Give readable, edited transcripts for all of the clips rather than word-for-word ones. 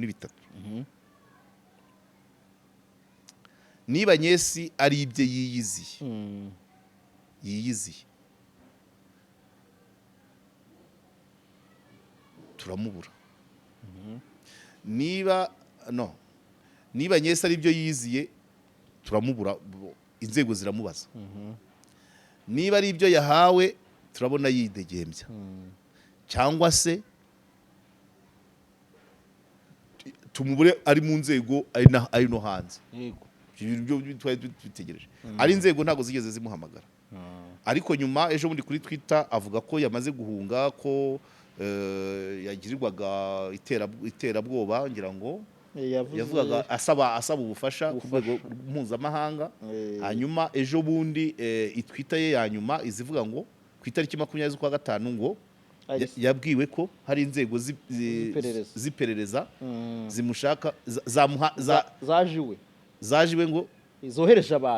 kuri bitatu. Niba Nyesi ari ibye yiyiziye turamubura. Niba Nyesi ari ibyo yiziye turamubura, inzego ziramubaza. Niba ari ibyo yahawe turabona yidegembya, cyangwa se tumubure ari mu nzego ari no hanze. Ibyo twari dutegereje. Ari inzego ntago zigeze zimuhamagara. Ariko nyuma ejo bundi kuri Twitter avuga ko yamaze guhunga, ko yagirirwaga iterabwoba, ngira ngo yavugaga asaba ubufasha ku rwego mpuzamahanga. Hanyuma ejo bundi Twitter ye ya nyuma izivuga ngo ku itariki 20 z'ukwa gatanu ngo yabwiwe ko hari inzego ziperereza zimushaka zajiwe ngo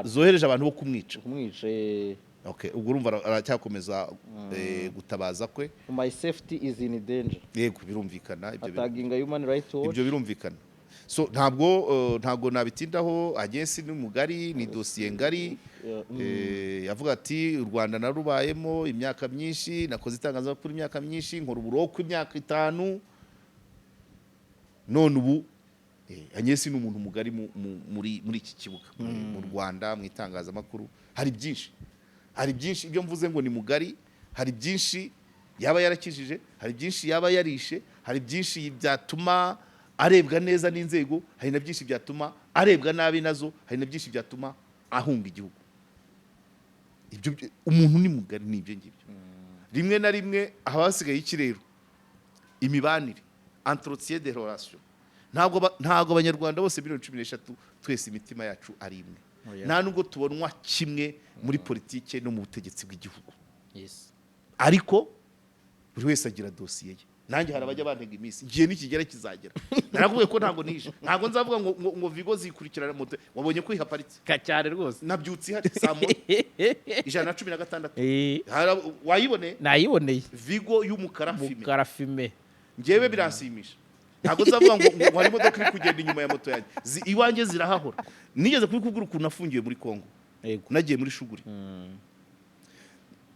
zohereje abantu bo kumwica. Okay, ubwo urumva aracyakomeza gutabaza kwe. My safety is in danger. Yego, birumvikana Attacking human rights watch. Ibyo birumvikana. So ntabwo nabitindaho. Agensi ni mugari, ni dosiye ngari. Yavuga ati u Rwanda narubayemo imyaka myinshi, nakoze itangazamakuru imyaka myinshi, nkora uburoko imyaka 5. None ubu Agensi ni umuntu mugari muri iki kibuga mu Rwanda mu itangazamakuru. Hari byinshi ibyo mvuze ngo ni mugari, hari byinshi yaba yarakijije, hari byinshi yaba yarishe, hari byinshi byatuma arebwa neza n'inzego, hari na byinshi byatuma arebwa nabi nazo, hari na byinshi byatuma ahunga igihugu. Ibyo umuntu ni mugari n'ibyo ngibyo. Rimwe na rimwe abasigaye ikirero imibanire, entretien de relation. Ntago abanyarwanda bose 2013 twese imitima yacu ari imwe. Nta nubwo tubonwa kimwe muri politike no mu butegetsi bw'igihugu. Ariko buri wese agira dosiye ye. Nanjye harabajya bantega iminsi ngiye nikigera kizagera. Naravuye ko ntago nishe, ntago nzavuga ngo Vigo zikurikirana moto. Wabonye ko ihaparitse kacyare rwose, nabyutse hari samo 116. Wayibone? Nayiboneye. Vigo y'umukara fime. Ngewe biransimisha. Ntago nzavuga ngo hari imodoka iri kugenda inyuma ya moto yanjye. Iwanjye zirahahora. Nigeze kubikubwira ukuntu nafungiye muri Kongo. Nagiye muri Shuguri.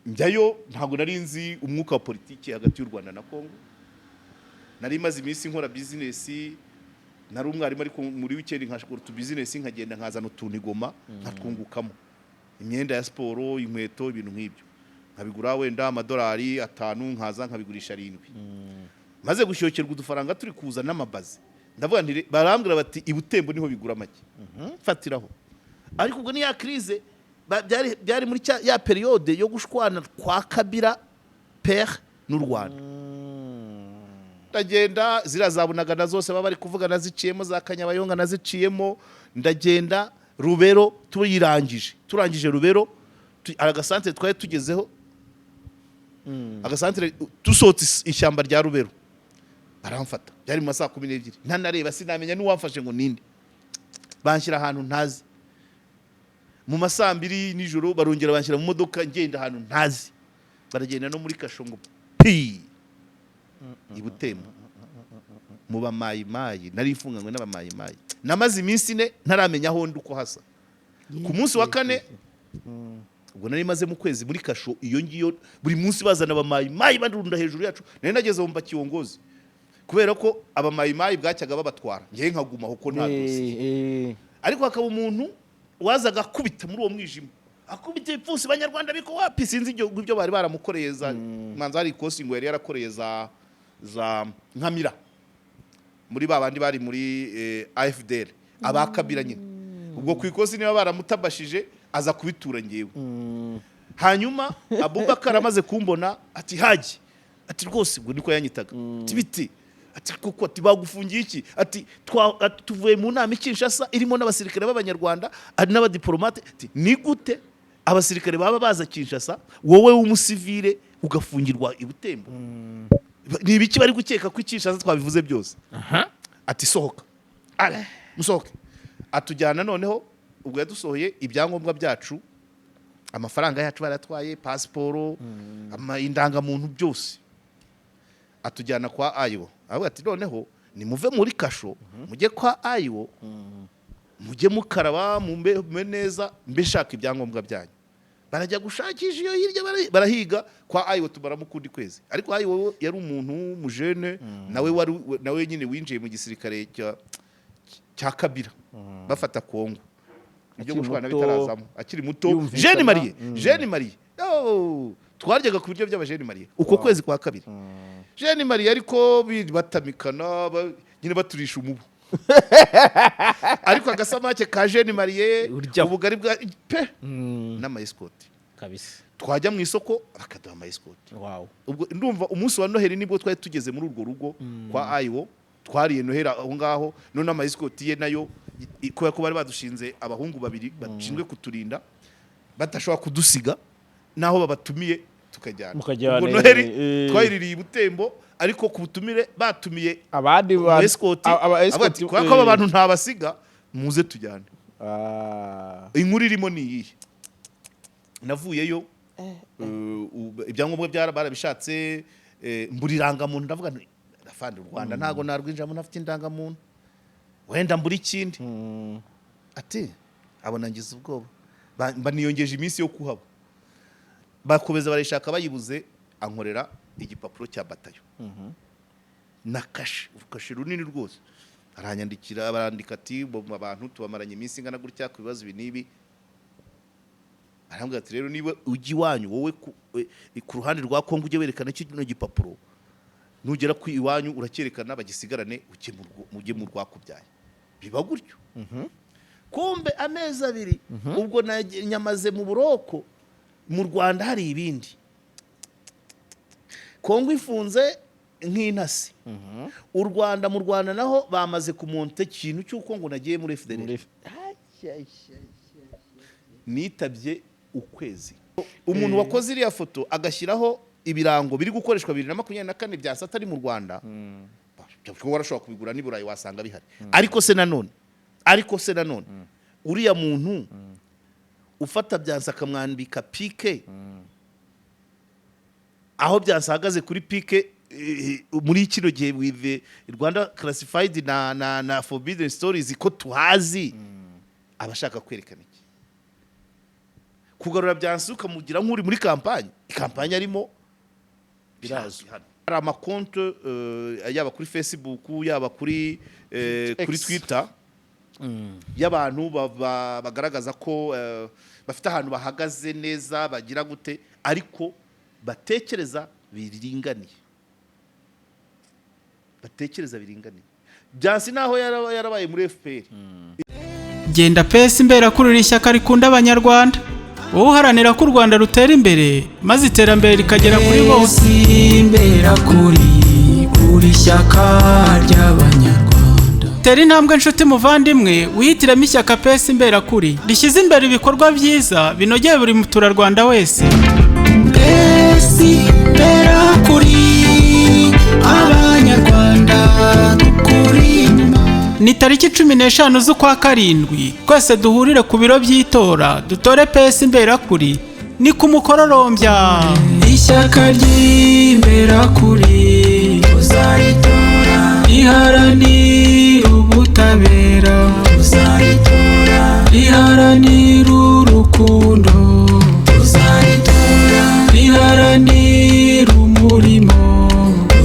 Njyayo ntago nari nzi umwuka wa politike hagati y'u Rwanda na Kongo. Nari maze iminsi nkora business, nari umwarimu ariko muri weekend nkashakora tu business nkagenda nkazana utuntu Igoma nkatwungukamo. Imyenda ya siporo, inkweto, ibintu nk'ibyo. Nkabigura wenda amadolari 5 nkaza nkabigurisha 7. Maze gushokerwa udufaranga turi kuza n'amabazi. Ndavuga nti barambwira bati ibutembo niho bigura make. Fatiraho. Ariko ubwo ni ya crise byari muri ya periode yo gushwana kwa Kabila père n'u Rwanda. Ndagenda zirazabunaga na zose baba bari kuvuga naziciyemo za Kanyabayonga naziciyemo. Ndagenda Rubero turangije Rubero agasantere twaye tugezeho. Agasantere tusotse ishyamba rya Rubero baramfata. Byari mu masaha 12 ntanareba sinamenya n'uwamfashe ngo ninde. Banshyira ahantu ntazi. Mu masaha 2 nijoro barongera banshyira mu modoka ngenda ahantu ntazi. Baragenda no muri Kashongo Ibutembo mu bamayimayi, nari ifunganywe n'abamayimayi. Namaze iminsi 4 ntaramenya aho nduko hasa. Ku munsi wa 4 ubwo nari maze mu kwezi muri Kasho iyo ngiyo buri munsi bazana abamayimayi bandurunda hejuru yacu. Nari nageze mu Bakiyongozi kubera ko abamayimayi bwacyaga babatwara ngiye nkaguma huko nta dosi. Ariko hakaba umuntu wazaga kubita muri uwo mwijima, akubita ipfusi Banyarwanda biko wapi sinzi ibyo bari baramukoreza. Manza hari ikosi ngo yari yarakoreye za nkamira muri babandi bari muri AFDL abakabira nyine. Ubwo ku ikosi niba baramutabashije aza kubitura ngewe. Hanyuma Abubakar amaze kumbona ati haji, ati rwose ubwo niko yanyitaga. Ati biti, ati kuko ati bagufungiye iki, ati tuvuye mu nama Kinshasa irimo n'abasirikare b'Abanyarwanda ari n'abadiplomate. Ati ni gute abasirikare baba baza Kinshasa wowe w'umusivile ugafungirwa Ibutembo? Ni ibiki bari gukeka ko Kinshasa twabivuze byose? Ati sohoka, musohoke. Atujyana noneho ubwo yadusohoye ibyangombwa byacu, amafaranga yacu baratwaye, pasiporo, indangamuntu byose. Atujyana kwa Ayo. Avuga ati noneho nimuve muri kasho mujye kwa ayo mujye mukaraba mumbe neza mbe shaka ibyangombwa byanyu barajya gushakisha iyo hirya barahiga kwa ayo tumara mu kundi kwezi ariko ayo yari umuntu mujene nawe nyine winjiye mu gisirikare cya Kabila bafata Kongo ibyo gushwana bitarazamo akiri muto Jeune Marie twaryaga ku biryo by'abajeni Marie uko kwezi kwa kabiri Jeune Marie ariko batamikana nyine baturisha umubu ariko agasamake ka Jeune Marie ubugari bwa pe n'ama escort kabisa twajya mu isoko bakaduha ama escort ubwo ndumva umunsi wa Noheli nibwo twari tugeze muri urwo rugo kwa ayo twariye Noheli aho ngaho none ama escort ye nayo kubera ko bari badushinze abahungu babiri bashinzwe kuturinda batashobora kudusiga naho babatumiye tukajyana ubwo Noheli twayiririye Butembo ariko ku butumire batumiye abandi escort abati kwa ko abantu ntabasiga muze tujyane inkuru irimo ni iyi navuyeyo ibyangombwa barabishatse mburiranga muntu ndavuga afande u Rwanda ntago narwinjamo nafite indangamuntu wenda mburi ikindi ati abona ngize ubwoba baniyongeje iminsi yo kuhaba bakomeza barishaka bayibuze ankorera igipapuro cya batayo na kashe runini rwose aranyandikira barandika ati abantu tubamaranye iminsi ingana gutya ku bibazo ibi nibi arambwira ati rero niba ugi wanyu wowe ku ruhande rwa Kongo ujye werekana kino gipapuro nugera ku iwanyu uracyerekana bagisigarane ujye mu rwakubyaye biba gutyo kumbe amezi abiri ubwo nyamaze mu buroko mu Rwanda hari ibindi Kongo ifunze nk'intasi u Rwanda mu Rwanda naho bamaze kumonte ikintu cy'uko ngo nagiye muri FDL nitabye ukwezi umuntu wakoze iriya foto agashyiraho ibirango biri gukoreshwa 2024 bya satari mu Rwanda cyangwa warashobora kubigura n'iburayi wasanga bihari ariko se nanone uriya muntu ufata byansa akamwandika pike aho byansagaze kuri pike muri kino gihe wive Rwanda classified na forbidden stories ko tuhazi abashaka kwerekana iki kugarura byansuka mugira nk'uri muri kampanye arimo birazwi hano hari amakonto yaba kuri Facebook yaba kuri Twitter y'abantu bagaragaza ko bafite ahantu bahagaze neza bagira gute ariko batekereza biringaniye byansi naho yarabaye muri FPR genda pesi imbera kuri ishyaka rikunda abanyarwanda wowe uharanira ko u Rwanda rutera imbere maze iterambere rikagera kuri bose imbera kuri ishyaka ry'abanyarwanda tera intambwe nshuti muvandimwe wihitiramo ishyaka pesi imbera kuri rishyize imbere ibikorwa byiza binogeye buri muturarwanda wese pesi imbera kuri abanyarwanda dukuri ni tariki 15 z'ukwa karindwi twese duhurire ku biro by'itora dutore pesi imbera kuri ni ku mukororombya ishyaka ry'imbera kuri uzaritora iharanira ubutabera uzaritora iharanira urukundo uzaritora iharanira umurimo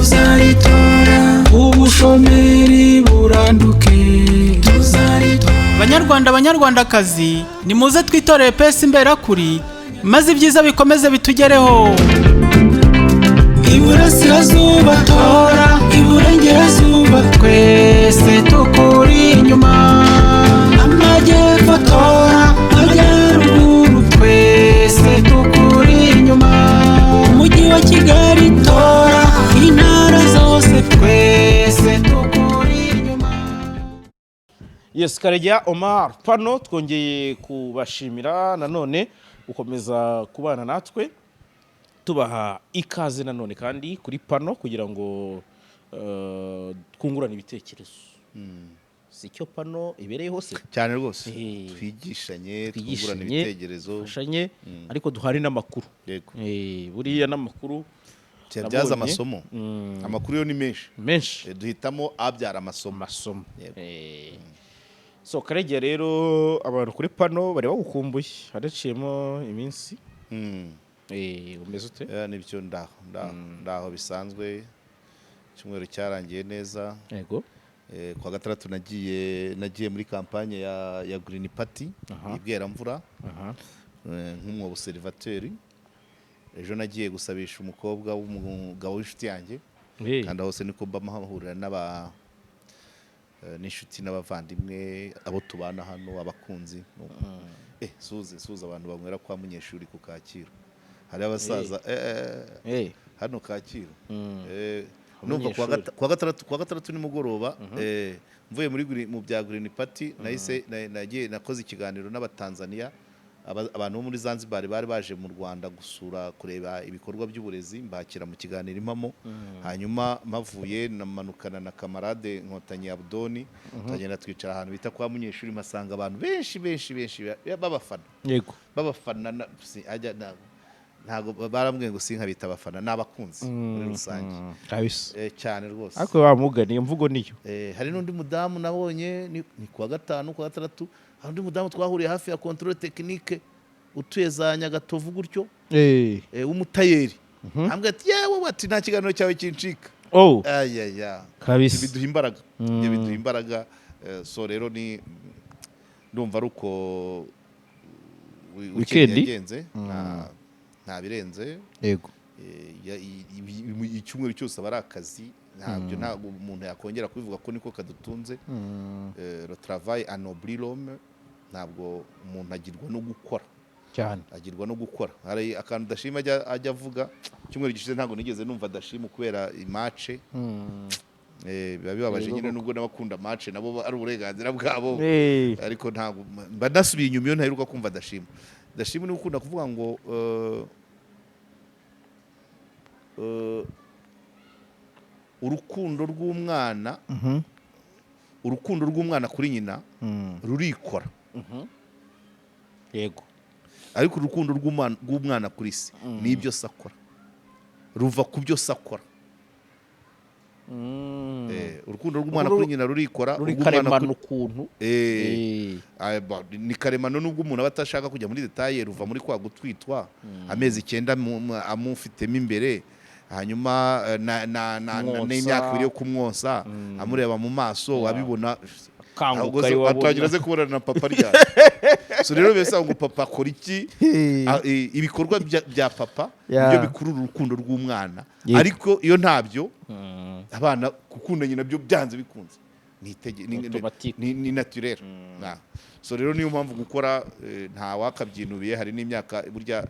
uzaritora ubushomeri buranduke banyarwandakazi nimuze twitoreye pesi imbera kuri maze ibyiza bikomeze bitugereho iburasirazuba tora iburengerazuba twese tukuri inyuma amajyepfo tora amajyaruguru twese tukuri inyuma umujyi wa Kigali tora intara zose twese tukuri inyuma. Yes, Karegeya Omar Pano twongeye kubashimira nanone gukomeza kubana natwe tubaha ikaze nanone kandi kuri Pano kugira ngo twungurane ibitekerezo. Sicyo Pano ibereye hose cyane rwose twigishanye twungurane ibitekerezo ariko duhari n'amakuru. Yego. Buriya n'amakuru tuyabyaza nabonye. amasomo amakuru yo ni menshi menshi duhitamo abyara amasomo amasomo Yego. so Karegeya rero abantu kuri pano bari bagukumbuye hadaciyemo iminsi Mm. umeze ute nibyo ndaho bisanzwe icyumweru cyarangiye neza yego kwa gatandatu nagiye muri kampanye ya Green Party ibweramvura nk'umwobuserivateri ejo nagiye gusabisha umukobwa w'umugabo w'inshuti yanjye kandi hose niko mba mahurira n'inshuti n'abavandimwe abo tubana hano abakunzi suza abantu banywera kwa Munyeshuri ku Kacyiru hari abasaza hano Kacyiru numva kwa gatandatu nimugoroba mvuye mu bya Green Party nakoze ikiganiro n'abatanzania abantu bo muri Zanzibar bari baje mu Rwanda gusura kureba ibikorwa by'uburezi mbakira mu kiganiro impamo hanyuma mavuye namanukana na kamarade Nkotanyi Abdoni tagenda twicara ahantu bita kwa Munyeshuri masanga abantu benshi babafana yego babafana ntago barambwiye ngo sinkabita abafana n'abakunzi muri rusange kabisa cyane rwose ariko bamugani imvugo niyo hari n'undi mudamu nabonye ni kwa gatanu kwa gatandatu hari undi mudamu twahuriye hafi ya controle technique utuye za Nyagatovu gutyo w'umutayeri ambwira ati yewe bati nta kiganiro cyawe kincika kabisa biduha imbaraga so rero ni ndumva ruko weekend yagenze nta birenze yego icyumweru cyose aba ari akazi ntabwo umuntu yakongera kubivuga ko niko kadutunze le travail anobli l'homme ntabwo umuntu agirwa no gukora cyane agirwa no gukora hari akantu Dashima ajya avuga icyumweru gishize ntabwo nigeze numva Dashima kubera imace biba bibabaje nyine nubwo n'abakunda match nabo ari uburenganzira bwabo ariko ntabwo banasubiye inyuma iyo ntaheruka kumva Dashima ni ukunda kuvuga ngo urukundo rw'umwana kuri nyina rurikora yego ariko urukundo rw'umwana kuri se nibyo sakora ruva ku byo sakora urukundo rw'umwana kuri nyina rurikora karemano ukuntu ni karemano nubwo umuntu aba atashaka kujya muri detaye ruva muri kwa gutwitwa amezi 9 amufitemo imbere hanyuma n'imyaka 2 yo kumwonsa amureba mu maso wabibona atwagira ze kubona na papa rya so rero besa ngo papa akora iki ibikorwa bya papa byo bikurura urukundo rw'umwana ariko iyo ntabyo abana gukundanye nabyo byanze bikunze ni naturel so rero niyo mpamvu gukora nta wakabyinubiye hari n'imyaka burya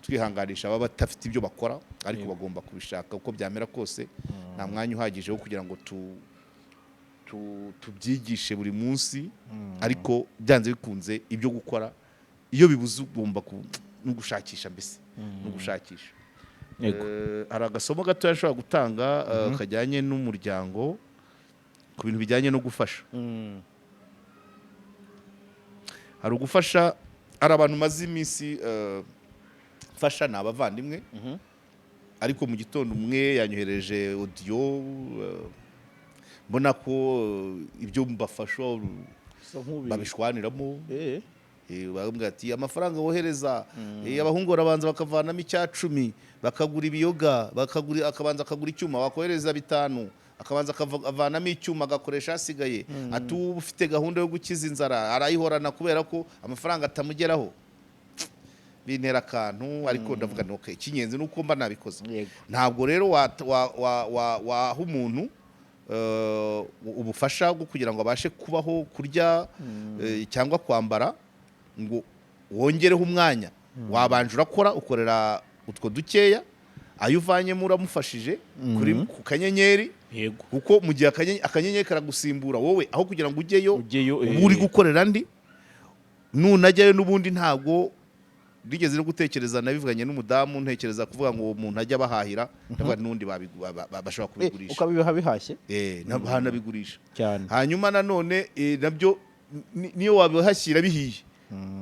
twihanganisha baba batafite ibyo bakora ariko bagomba kubishaka uko byamera kose nta mwanya uhagije wo kugira ngo tubyigishe buri munsi ariko byanze bikunze ibyo gukora iyo bibuze ugomba no gushakisha mbese no gushakisha hari agasomo gato yashobora gutanga kajyanye n'umuryango ku bintu bijyanye no gufasha hari ugufasha hari abantu maze iminsi fasha ni abavandimwe ariko mu gitondo umwe yanyohereje audio mbona ko ibyo mbafasha babishwaniramo bambwira ati amafaranga wohereza abahungu barabanza bakavanamo 10 bakagura ibiyoga akabanza akagura icyuma wakohereza 5 akabanza akavanamo icyuma agakoresha asigaye ati ufite gahunda yo gukiza inzara arayihorana kubera ko amafaranga atamugeraho bintera akantu ariko ndavuga no okay kinyenze nuko mba nabikoze ntabwo rero waha umuntu ubufasha bwo kugira ngo abashe kubaho kurya cyangwa kwambara ngo wongereho umwanya wabanje urakora ukorera utwo dukeya ayo uvanyemo uramufashije ku kanyenyeri kuko mu gihe akanyenyeri karagusimbura wowe aho kugira ngo ujyeyo uri gukorera ndi nunajyayo n'ubundi ntabwo rigeze no gutekereza nabivuganye n'umudamu ntekereza kuvuga ngo umuntu ajya bahahira ndavuga n'undi bashobora kubigurisha ukabibaha bihashye nabigurisha cyane hanyuma nanone nabyo niyo wabihashyira bihiye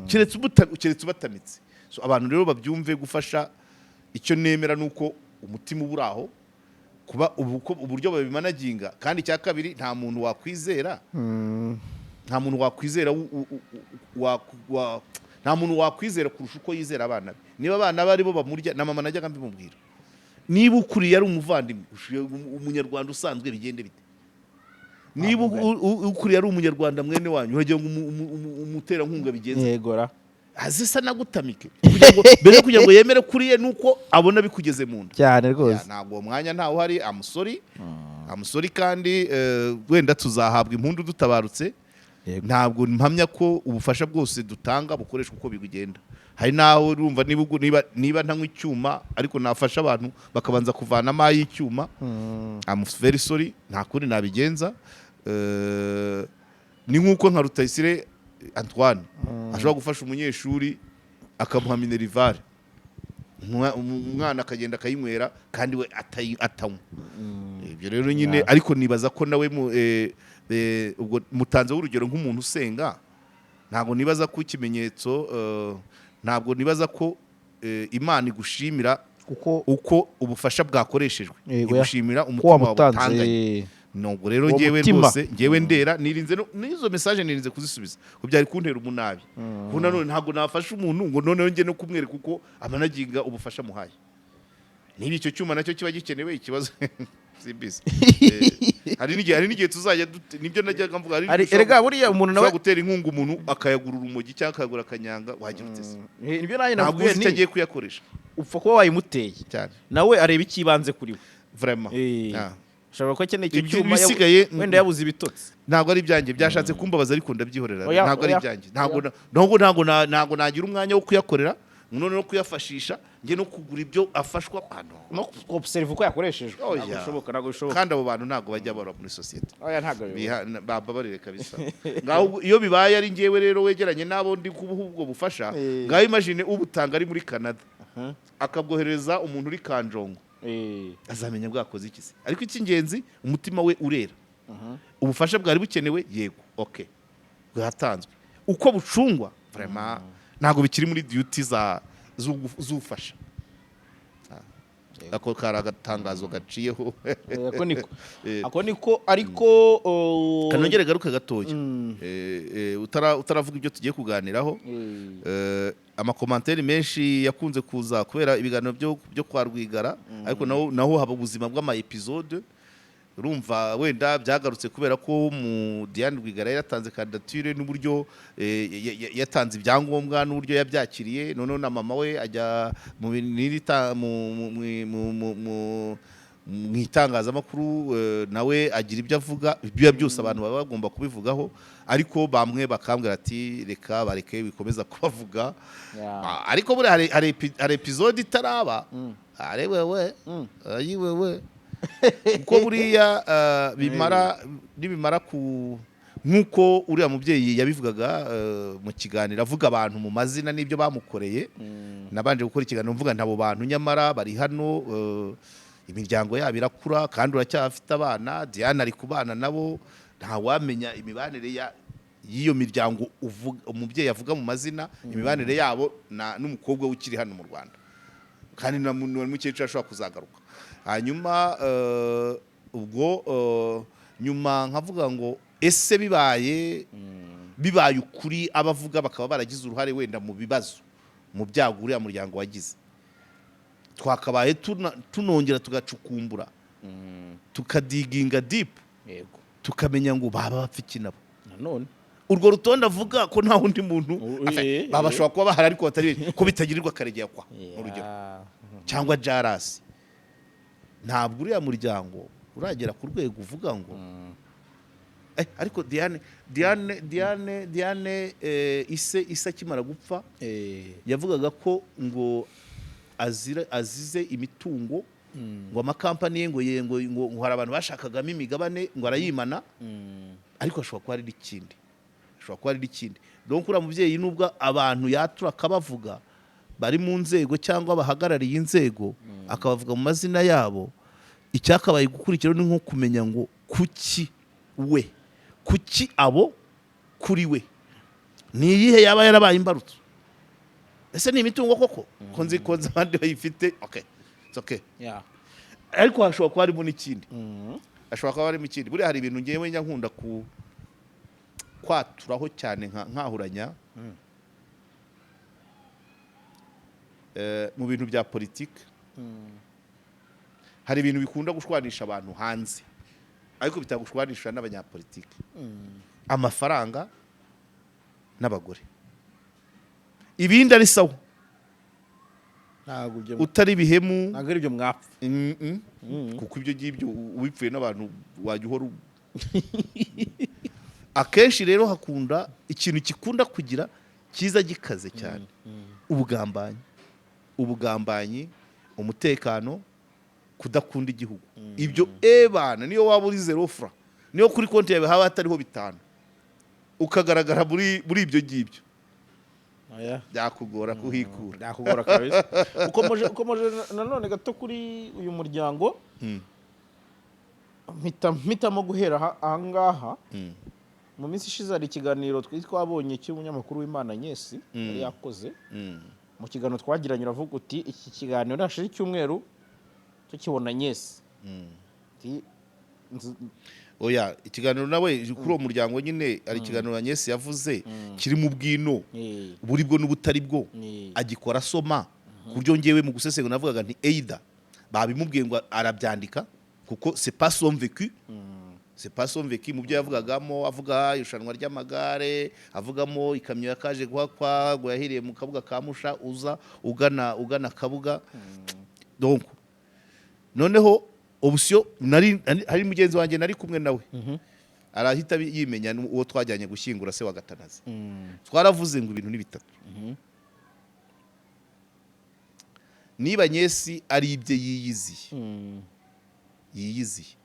keretse ubatanitse so abantu rero babyumve gufasha icyo nemera nuko umutima ubura aho kuba uburyo babimanaginga, kandi icya kabiri nta muntu wakwizera nta muntu wakwizera kurusha uko yizera abana be. Niba abana be aribo bamurya, na mama najyaga mbimubwira, niba ukuriye ari umuvandimwe umunyarwanda usanzwe bigende bite, niba ukuriye ari umunyarwanda mwene wanyu uragira ngo umuterankunga bigenze yegora azisa nagutamike kugira ngo yemere kuriye nuko abona bikugeze mu nda cyane rwose. Ntabwo uwo mwanya ntawe uhari. Amusori kandi wenda tuzahabwa impundu dutabarutse. Ntabwo mpamya ko ubufasha bwose dutanga bukoreshwa uko bigenda. Hari naho urumva niba ntanywa icyuma ariko nafasha abantu bakabanza kuvanamo ay'icyuma, I'm very sorry, nta kundi nabigenza. Ni nk'uko nka Rutayisire Antoine ashobora gufasha umunyeshuri akamuha minerivare, umwana akagenda akayinywera kandi we atanywa. Ibyo rero nyine, ariko nibaza ko nawe ubwo mutanzeho urugero nk'umuntu usenga, ntabwo nibaza ko ikimenyetso, ntabwo nibaza ko Imana igushimira uko ubufasha bwakoreshejwe, igushimira umutima watanze. Nubwo rero ngewe rwose ngewe ndera nirinze n'izo message nirinze kuzisubiza ko byari kuntera umunabi. Kuko none ntabwo nafasha umuntu ngo noneho nge no kumwereka uko amanaginga ubufasha muhaye. Niba icyo cyuma nacyo kiba gikenewe, ikibazo simbise. Hari n'igihe tuzajya nibyo najyaga mvuga, erega buriya umuntu nawe gutera inkunga umuntu akayagura urumogi cyangwa akayagura akanyanga, wagira utese nibyo nanjye navuye ni agiye kuyakoresha, upfa kuba wayimuteye cyane nawe areba ikibanze kuri we vraiment. Ushobora ko akeneye icyo cyuma wenda yabuze ibitotsi. Ntabwo ari ibyanjye, byashatse kumbabaza ariko ndabyihorera. Ntabwo ari ibyanjye, ntabwo nagira umwanya wo kuyakorera, none no kuyafashisha, nge no kugura ibyo afashwa no observe uko yakoreshejwe. Ntabwo bishoboka. Kandi abo bantu ntabwo bajya bara muri society. Ntabwo bababarire kabisa. Ngaho iyo bibaye ari ngewe rero wegeranye nabo ndi kubuha ubwo bufasha, ngaho imagine ubutanga ari muri Canada akabwohereza umuntu uri Kanjongo, azamenya bwakoze iki se. Ariko icy'ingenzi umutima we urera. Ubufasha bwari bukenewe, yego, okay, bwatanzwe. Uko bucungwa vraiment ntabwo bikiri muri duty z'ufasha. Ako kari agatangazo gaciyeho. Ako niko ariko kanongere garuka gatoya. Utaravuga ibyo tugiye kuganiraho. Amakomantere menshi yakunze kuza kubera ibiganiro byo kwa Rwigara, ariko naho haba ubuzima bw'ama episode. Urumva wenda byagarutse kubera ko mu Diane Rwigara yatanze candidature n'uburyo yatanze ibyangombwa n'uburyo yabyakiriye, noneho na mama we ajya mu itangazamakuru nawe agira ibyo avuga. Ibyo byose abantu baba bagomba kubivugaho, ariko bamwe bakambwira ati reka bareke bikomeza kubavuga. Ariko buri hari episode itaraba, arewewe ayiwewe uko buriya nibimara nk'uko uriya mubyeyi yabivugaga mu kiganiro, avuga abantu mu mazina n'ibyo bamukoreye. Nabanje gukora ikiganiro mvuga ntabo bantu nyamara bari hano, imiryango yabo irakura kandi uracyafite abana. Diane ari kubana nabo, ntawamenya imibanire y'iyo miryango umubyeyi avuga mu mazina, imibanire yabo n'umukobwa ukiri hano mu Rwanda, kandi n'umukecuru ashobora kuzagaruka. Hanyuma ubwo nyuma nkavuga ngo ese bibaye ukuri abavuga bakaba baragize uruhare wenda mu bibazo, mu byago uriya muryango wagize, twakabaye tunongera tugacukumbura, tukadiginga deep, tukamenya ngo baba bapfa iki nabo. None urwo rutonde avuga ko nta wundi muntu babashobora kuba bahari ariko batari ko bitagirirwa Karegeya kwa urugero cyangwa Jarasi. Ntabwo uriya muryango uragera ku rwego uvuga ngo ariko Diane ise akimara gupfa yavugaga ko ngo azize imitungo, ngo amakampani ye ngo hari abantu bashakagamo imigabane ngo arayimana, ariko ashobora kuba ari n'ikindi. Donc uriya mubyeyi nubwo abantu yatura akabavuga bari mu nzego cyangwa bahagarariye inzego, akabavuga mu mazina yabo, icyakabaye gukurikira ni nko kumenya ngo kuki abo kuri we ni iyihe yaba yarabaye imbarutso. Ese ni imitungo koko ko nzi ko abandi bayifite, okay, it's okay, ariko hashobora kuba harimo n'ikindi hashobora kuba harimo ikindi buriya hari ibintu ngewe njya nkunda kwaturaho cyane nkahuranya mu bintu bya politiki hari ibintu bikunda gushwanisha abantu hanze ariko bitagushwanisha n'abanyapolitiki amafaranga n'abagore ibindi ari sawa ntabwo ibyo utari bihemu ntabwo ari ibyo mwapfa kuko ibyo ngibyo ubipfuye n'abantu wajya uhora akenshi rero hakunda ikintu gikunda kugira cyiza gikaze cyane ubugambanyi umutekano kudakunda igihugu ibyo ebana niyo waba uri 0 francs niyo kuri konti yawe haba hatariho 5 ukagaragara muri ibyo ngibyo byakugora kuhikura byakugora kabisa ukomeje nanone gato kuri uyu muryango mpitamo guhera ahangaha mu minsi ishize hari ikiganiro twabonye cy'umunyamakuru w'Imana Agnes yari yakoze mu kiganiro twagiranye uravuga uti iki kiganiro nashije icyumweru tukibona Agnes oya ikiganiro nawe kuri uwo muryango nyine ari ikiganiro Agnes yavuze kiri mu bwino buri bwo n'ubutari bwo agikora asoma kuryo ngewe mu gusesengura navugaga nti either babimubwiye ngo arabyandika kuko c'est pas son vécu mu byo yavugagamo avuga irushanwa ry'amagare avugamo ikamyo yakaje guhakwa ngo yahiriye mu kabuga ka Musha uza ugana kabuga donc noneho option hari mugenzi wanjye nari kumwe nawe arahita yimenya uwo twajyanye gushyingura se wa Gatanazi twaravuze ngo ibintu ni bitatu niba Agnes ari ibye yiyiziye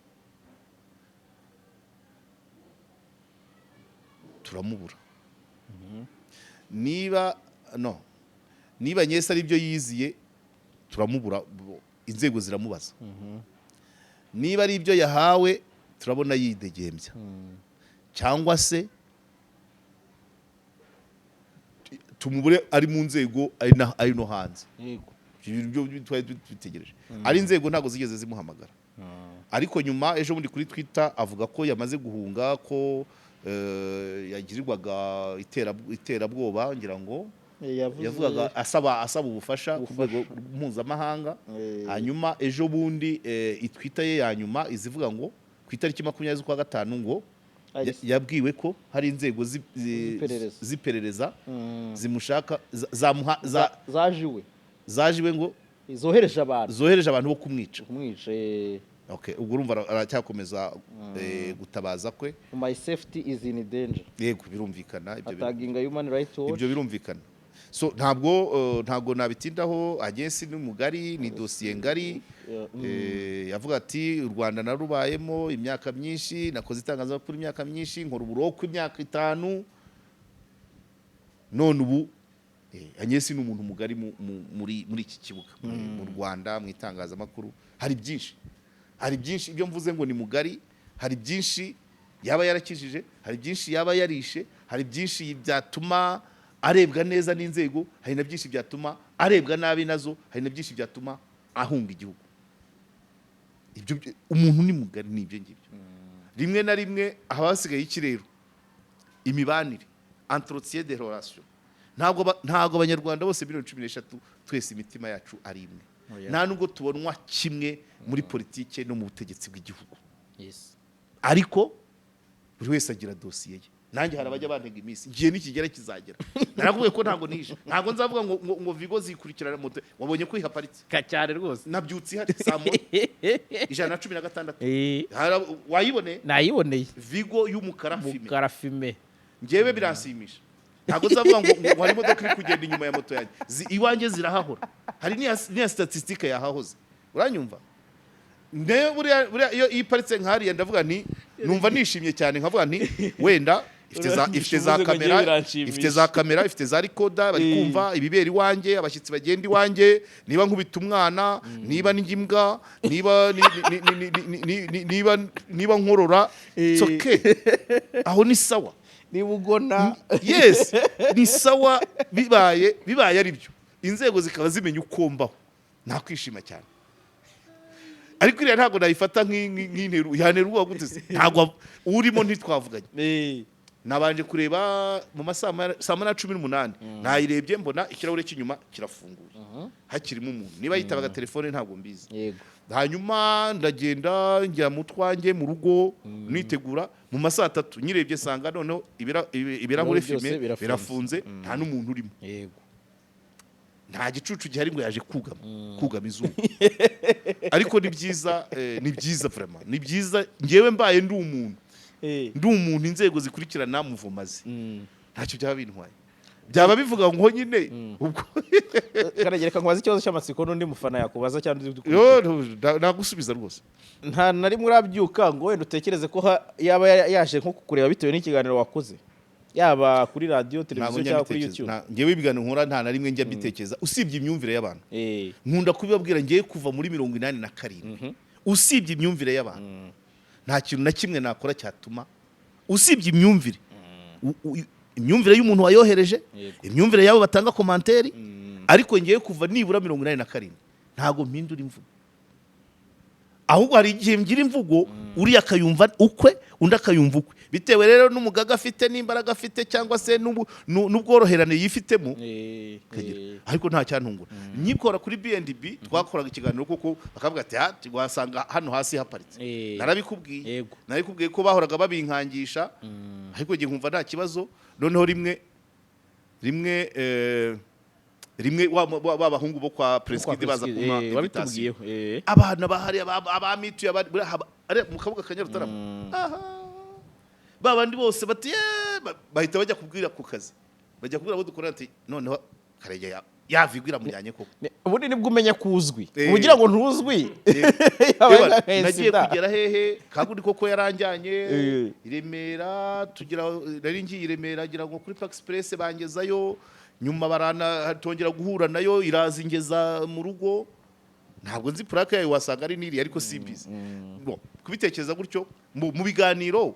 turamubura niba Agnes ari ibyo yiziye turamubura inzego ziramubaza niba ari ibyo yahawe turabona yidegembya cyangwa se tumubure ari mu nzego ari no hanze ibyo twitegereje ari inzego ntago zigeze zimuhamagara ariko nyuma ejo bundi kuri Twitter avuga ko yamaze guhunga ko yagirirwaga iterabwoba ngira ngo yavugaga asaba ubufasha ku rwego mpuzamahanga hanyuma ejo bundi itwita ye ya nyuma izivuga ngo ku itariki 20 z'ukwa gatanu ngo yabwiwe ko hari inzego ziperereza zimushaka zajiwe ngo zohereje abantu bo kumwica okay ubwo urumva aracyakomeza gutabaza kwe my safety is in danger yego birumvikana attacking human rights ibyo birumvikana so ntabwo nabitindaho Agnes ni mugari ni dossier ngari yavuga ati u Rwanda narubayemo imyaka myinshi nakoze itangazamakuru imyaka myinshi nkora uburoko imyaka 5 none ubu Agnes ni umuntu mugari muri iki kibuga mu Rwanda mu itangazamakuru hari byinshi ibyo mvuze ngo ni mugari hari byinshi yaba yarakijije hari byinshi yaba yarishe hari byinshi byatuma arebwa neza n'inzego hari na byinshi byatuma arebwa nabi nazo hari na byinshi byatuma ahunga igihugu ibyo umuntu ni mugari n'ibyo ngibyo rimwe na rimwe abasigaye ikirero imibanire entretien de relation ntago abanyarwanda bose 2013 twese imitima yacu ari imwe nta nubwo tubonwa kimwe muri politike no mu butegetsi bw'igihugu ariko buri wese agira dossier ye nanjye harabajya bantega iminsi ngiye nikigera kizagera narakubwiye ko ntago nishe ntago nzavuga ngo Vigo zikurikirana moto wabonye ko ihaparitse kacyare rwose nabyutse hari samo 116 wayibone nayiboneye Vigo y'umukara fime ngewe biransimisha ntago nzavuga ngo hari imodoka iri kugenda inyuma ya moto yanjye iwanjye zirahahora hari niya statistique yahahoze uranyumva buriya iyo iparitse nk'hariya ndavuga nti numva nishimye cyane nkavuga nti wenda ifite za kamera ifite za recorder bari kumva ibibera iwanjye abashyitsi bagenda iwanjye niba nkubita umwana niba n'imbwa niba nkorora it's okay aho ni sawa niba ugona yes ni sawa bibaye ari byo inzego zikaba zimenya uko mbaho nakwishima cyane ariko iriya ntabwo nayifata nk'interu yanterwa gute se ntabwo urimo ntitwavuganye nabanje kureba mu masaha saa 8:18 nayirebye mbona ikirahure cy'inyuma kirafunguye hakirimo umuntu niba yitabaga telefone ntabwo mbizi yego hanyuma ndagenda njya mu twanjye mu rugo nitegura mu masaha 3 nyirebye sanga noneho ibirahure filme birafunze nta n'umuntu urimo yego nta gicucu gihari ngo yaje kugama izuba ariko ni byiza vraiment ni byiza ngewe mbaye ndi umuntu inzego zikurikirana muvumazi ntacyo byaba bintwaye byaba bivuga ngo nyine ubwo karagereka nkwaza ikibazo cy'amatsiko n'undi mufana yakubaza cyangwa nagusubiza rwose nta nari murabyuka ngo wenda utekereze ko yaba yaje nko kukureba bitewe n'ikiganiro wakoze yaba kuri radio televiziyo cyangwa kuri YouTube ngewe ibiganiro nkora nta na rimwe njya mbitekereza usibye imyumvire y'abantu nkunda kubibabwira ngiye kuva muri 87 usibye imyumvire y'abantu nta kintu na kimwe nakora cyatuma usibye imyumvire imyumvire y'umuntu wayohereje imyumvire yabo batanga komanteri ariko ngiye kuva nibura 87 ntago mpindura imvugo ahubwo hari igihe ngira imvugo uri akayumva ukwe undi akayumva ukwe bitewe rero n'umugaga afite n'imbaraga afite cyangwa se n'ubworoherane yifitemo ariko nta cyantungura nyikora kuri BNDB twakoraga ikiganiro kuko bakavuga ati wasanga hano hasi haparitse narabikubwiye ko bahoraga babinkangisha ariko ngiye nkumva nta kibazo noneho rimwe babahungu bo kwa President baza kuma babitubwiyeho abana bahari abamituye mu kabuga kanyarutarama babandi bose bati bahita bajya kubwira ku kazi bajya kubwira abo dukorana ati noneho Karegeya yavigwira mujyanye koko ubundi nibwo umenya kuzwi ubugira ngo ntuzwi nagiye kugera hehe kagundi koko yaranjyanye Iremera tugira nari ngiye Iremera gira ngo kuri Park Express bangezayo nyuma baranatongera guhura nayo irazingeza mu rugo ntabwo nzi plaque yayo wasanga ari niri ariko simbizi bo kubitekereza gutyo mu biganiro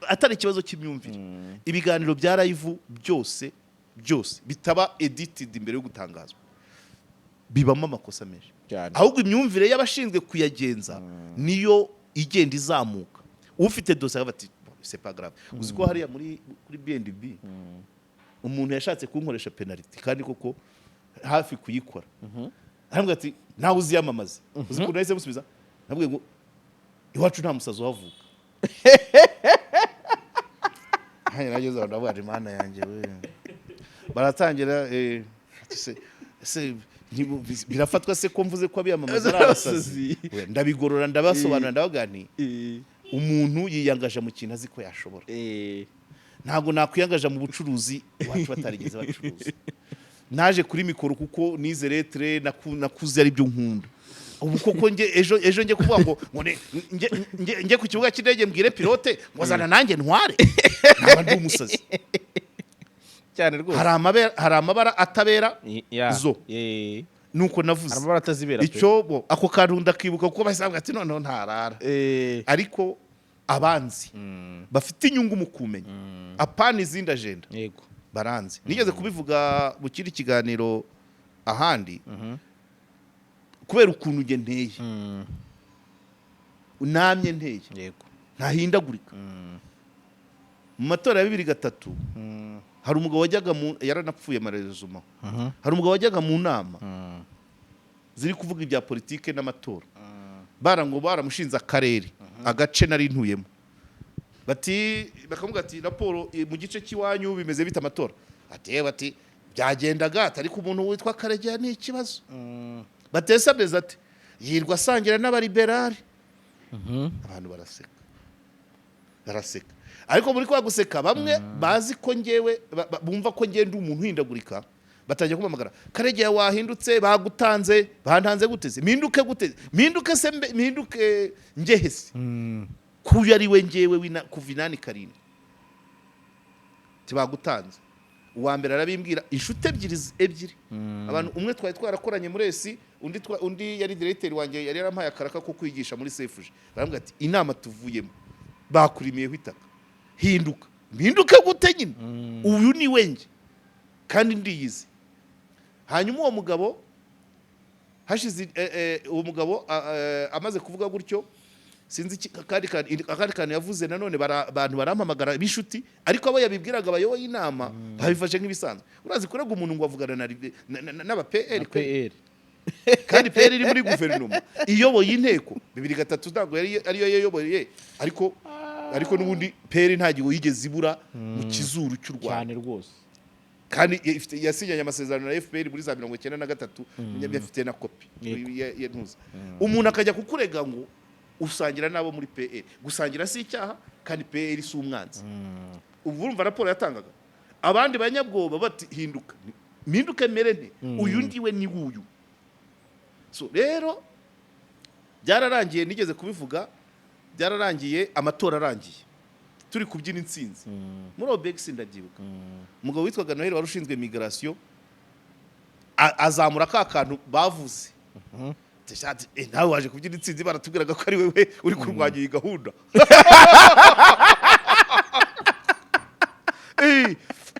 atari ikibazo cy'imyumvire ibiganiro bya live byose bitaba edited imbere yo gutangazwa bibamo amakosa menshi ahubwo imyumvire y'abashinzwe kuyagenza niyo igenda izamuka ufite dosiye bati c'est pas grave uzi ko hariya kuri BNDB umuntu yashatse kunkoresha penalty kandi koko hafi kuyikora arambwira ati nawe uziyamamaze uzi ko nahise musubiza nabwiye ngo iwacu nta musazo wavuka hanya nageze ndavuga ati mana yanjye we baratangira se birafatwa se ko mvuze ko abiyamamaza arasazi ndabigorora ndabasobanura ndabagani umuntu yiyangaje mu kintu azi ko yashobora ntabwo nakwiyangaje mu bucuruzi iwacu batarigeze bacuruza naje kuri mikoro kuko nize lettre nakuze ari byo nkunda ubu koko ejo nge kuvuga ngo nge ku kibuga cy'indege mbwire pilote ngo zana nanjye ntware naba ndi umusazi cyane rwose hari amabara atabera zo nuko navuze amabara atazibera icyo ako kantu ndakibuka kuko basabwa ati noneho ntarara ariko abanzi bafite inyungu mu kumenya apana izindi agenda yego baranzi nigeze kubivuga mu kindi kiganiro ahandi kubera ukuntu nge nteye unamye nteye yego ntahindagurika mu matora ya 2003 hari umugabo wajyaga yaranapfuye amarezuma hari umugabo wajyaga mu nama ziri kuvuga ibya politike n'amatora baramushinze akarere agace nari ntuyemo bakavuga ati raporo mu gice cy'iwanyu bimeze bita amatora ati byagendaga atari ku muntu witwa Karegeya ni ikibazo batesa beza ati yirwa asangira n'abaliberali abantu baraseka ariko muri kwa guseka bamwe bazi ko ngewe bumva ko ngende umuntu uhindagurika batangiye kumamagara Karegeya wahindutse bagutanze bantanze guteze minduke guteze minduke njehese kuyo ari we ngewe kuva 8 tibagutanze uwa mbere arabimbwira inshuti ebyiri abantu umwe twari twarakoranye muri esi undi yari directeur wanjye yari yarampaye akaraka ko kwigisha muri sefuje barambwira ati inama tuvuyemo bakurimiyeho itaka hinduka gute nyine uyu ni wenge kandi ndiyizi hanyuma uwo mugabo hashize uwo mugabo amaze kuvuga gutyo sinzi akandi kantu yavuze nanone abantu barampamagara b'inshuti ariko abo yabibwiraga abayoboye inama babifashe nk'ibisanzwe urazi kurega umuntu ngo avugana n'aba PR kandi PR iri muri guverinoma iyoboye inteko 2003 ntabwo ariyo yayoboye ariko n'ubundi PR ntagiye yigeze ibura mu kizuru cy'u Rwanda cyane rwose kandi yasinyanye amasezerano na FPR muri za 1993 afite na kopi y'intuza umuntu akajya kukurega ngo usangira nabo muri PR gusangira si icyaha kandi PR si umwanzi ubu urumva raporo yatangaga abandi banyabwoba bati hinduka merene uyu ndiwe ni wuyu so rero byararangiye nigeze kubivuga byararangiye amatora arangiye turi kubyina intsinzi muri Obex ndabyibuka umugabo witwaga Noheli wari ushinzwe migration azamura ka kantu bavuze nawe waje kubyina intsinzi baratubwiraga ko ari wewe uri kurwanya iyi gahunda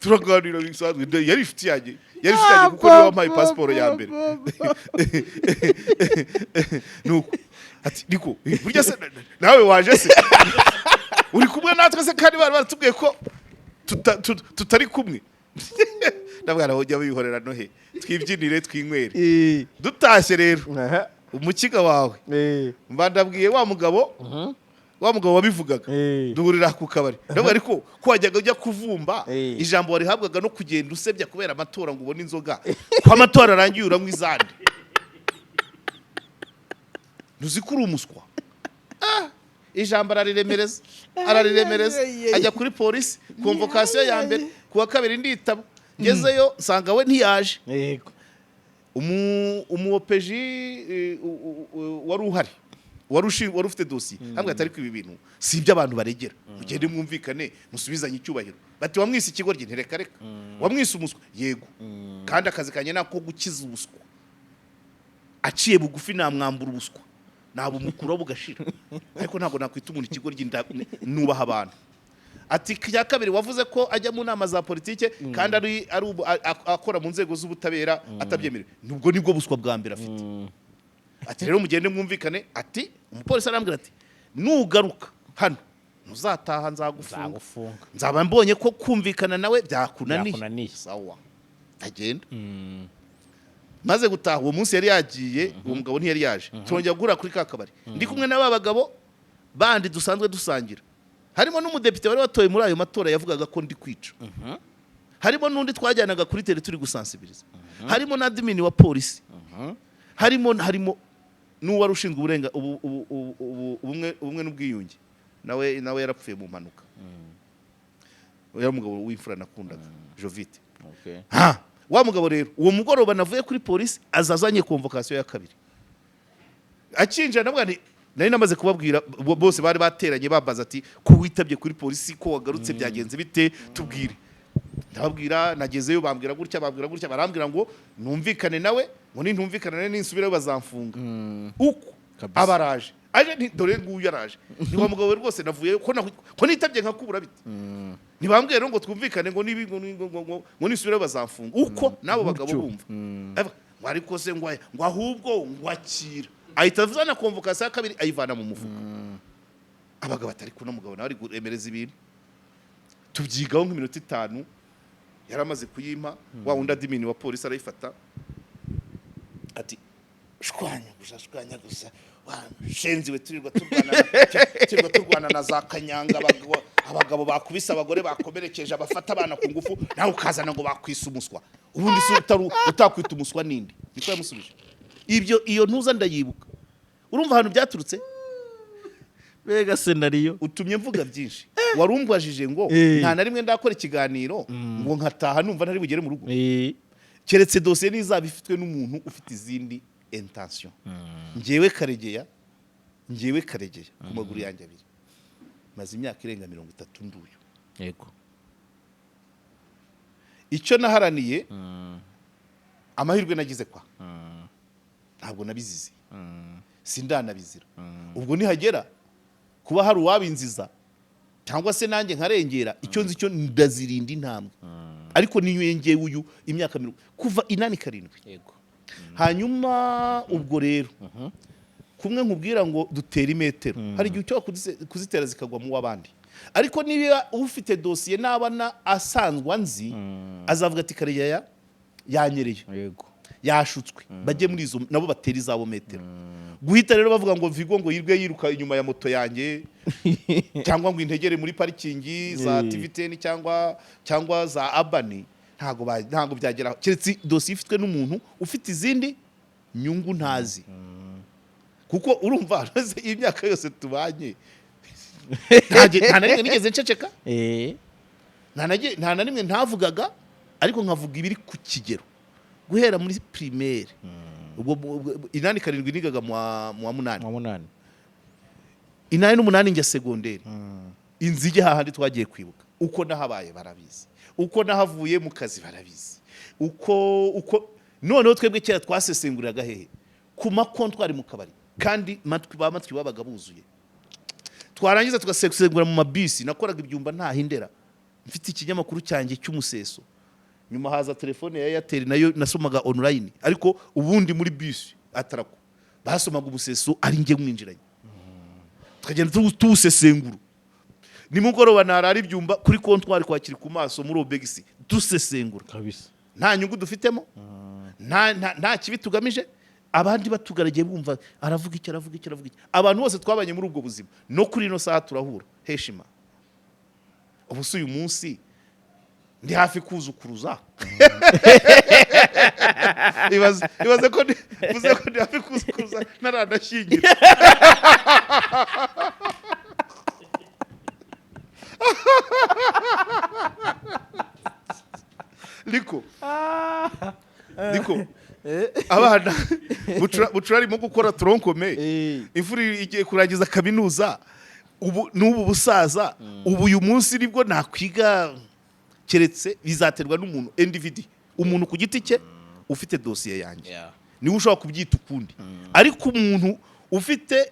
turaganira bisanzwe yari ifite yanjye kuko niwe wampaye pasiporo ya mbere nuko ati niko burya se nawe waje se uri kumwe natwe se kandi baratubwiye ko tutari kumwe ndabwira aho jya bihorera Nohe twibyinire twinywere dutashye rero umukiga wawe mbandabwiye wa mugabo wabivugaga duhurira ku kabari ndabwo ariko ko wajyaga ujya kuvumba ijambo warihabwaga no kugenda usebya kubera amatora ngo ubone inzoga ko amatora arangiye uramwe izande ntuzikuru umuswa ijambo arariremereza ajya kuri polisi convocation ya mbere kuwa kabiri nditaba ngezeyo nsanga we ntiyaje umuopeji wari uhari wari ufite dosiye hamwe atari ko ibi bintu si ibyo abantu baregera mugende mwumvikane musubizanye icyubahiro bati wamwise ikigo rye ntereka reka wamwise umuswa yego kandi akazi kanye nako gukiza ubuswa aciye bugufi namwambura ubuswa nabo mukuru bugashira ariko ntabwo nakwita umuntu ikigo rye nubaha abantu ati kya kabiri wavuze ko ajya mu nama za politike kandi ari akora mu nzego z'ubutabera atabyemerewe nubwo nibwo buswa bwa mbere afite ati rero mugende mwumvikane ati umupolisi arambwira ati nugaruka hano ntuzataha nzagufunga nzaba mbonye ko kumvikana nawe byakunaniye sawa agenda maze gutaha uwo munsi yari yagiye uwo mugabo ntiyari yaje turongera gura kuri ka kabari ndi kumwe n'aba bagabo bandi dusanzwe dusangira harimo n'umudepite wari watoye muri ayo matora yavugaga ko ndi kwica harimo n'undi twajyanaga kuri tele turi gusansibiriza harimo na admin wa polisi harimo n'uwari ushinzwe uburenga ubumwe n'ubwiyunge nawe yarapfuye mu mpanuka yari umugabo w'imfura nakundaga Jovite wa mugabo rero uwo mugoroba navuye kuri polisi azazanye convocation ya kabiri akinjira nabwo nari namaze kubabwira bose bari bateranye babaza ati ko witabye kuri polisi ko wagarutse byagenze bite tubwire ndababwira nagezeyo bambwira gutya barambwira ngo numvikane nawe ngo nintumvikane ninsubirayo bazamfunga uko abaraje aje dore nguyu yaraje ni wa mugabo rwose navuye ko nitabye nkakubura bite ntibambwira ngo twumvikane ngo nibi ngo nisubirayo bazamfunga uko nabo bagabo bumva ariko se ngo ahubwo ngwakira ahita avana convocation ya kabiri ayivana mu mufuka abagabo batari kuno mugabo nawe ari guremereza ibintu tubyigaho nk'iminota 5 yaramaze kuyimpa wa wundi admin wa polisi arayifata ati shwanya gusa shenziwe turirwa turwana na za kanyanga abagabo bakubisa abagore bakomerekeje abafata abana ku ngufu nawe ukazana ngo bakwisa umuswa ubundi se utakwita umuswa nindi niko yamusubije iyo ntuza ndayibuka urumva ahantu byaturutse bega scenario utumye mvuga byinshi warumbwajije ngo nta na rimwe ndakora ikiganiro ngo nkataha numva ntari bugere mu rugo keretse dosiye nizaba ifitwe n'umuntu ufite izindi intention ngewe karegeya ku maguru yanjye abiri maze imyaka irenga 30 nduyo yego icyo naharaniye amahirwe nagize kwa ntabwo nabizize sindanabizira ubwo nihagera kuba hari uwabinziza cyangwa se nanjye nkarengera icyo nzi cyo ndazirinda intambwe ariko niyengeye uyu imyaka kuva 8-7 yego hanyuma ubwo rero kumwe nkubwira ngo dutere imetero hari igihe cyo kuzitera zikagwa mu w'abandi ariko niba ufite dosiye n'abana asanzwe anzi azavuga ati Karegeya yanyereye yego yashutswe bajye muri izo nabo batera izabo metero guhita rero bavuga ngo Vigo ngo yirwe yiruka inyuma ya moto yanjye cyangwa ngo integere muri parikingi za TVTN cyangwa za Abani ntago byageraho keretse dosiye ifitwe n'umuntu ufite izindi nyungu ntazi kuko urumva imyaka yose tubanye nta na rimwe nigeze nceceka nta na rimwe ntavugaga ariko nkavuga ibiri ku kigero guhera muri primaire ubwo 8-7 nigaga mu wa 8 8 n'umunani njya secondaire inzige hahandi twagiye kwibuka uko nahabaye barabizi uko nahavuye mu kazi barabizi uko noneho twebwe kera twasesenguriraga hehe ku makontwari mu kabari kandi matwi babaga buzuye twarangiza tugasesengura mu mabisi nakoraga ibyumba nta hindera mfite ikinyamakuru cyanjye cy'umuseso nyuma haza telefone ya Airtel nayo nasomaga online ariko ubundi muri bisi atarako basomaga umuseso ari nge mwinjiranye tukagenda tuwusesengura nimugoroba narari ibyumba kuri kontwari kwakira ku maso muri Obegisi dusesengura kabisa nta nyungu dufitemo nta kibi tugamije abandi batugaragiye bumva aravuga iki abantu bose twabanye muri ubwo buzima no kuri ino saha turahura heshima ubuso uyu munsi ndi hafi kuzukuruza ibaze ko ndi hafi kuzukuruza naranashyingira Liko abana bucura arimo gukora tronkome imfuri igiye kurangiza kaminuza n'ubu busaza ubu uyu munsi nibwo nakwiga keretse bizaterwa n'umuntu individu umuntu ku giti cye ufite dosiye yanjye niwe ushobora kubyita ukundi ariko umuntu ufite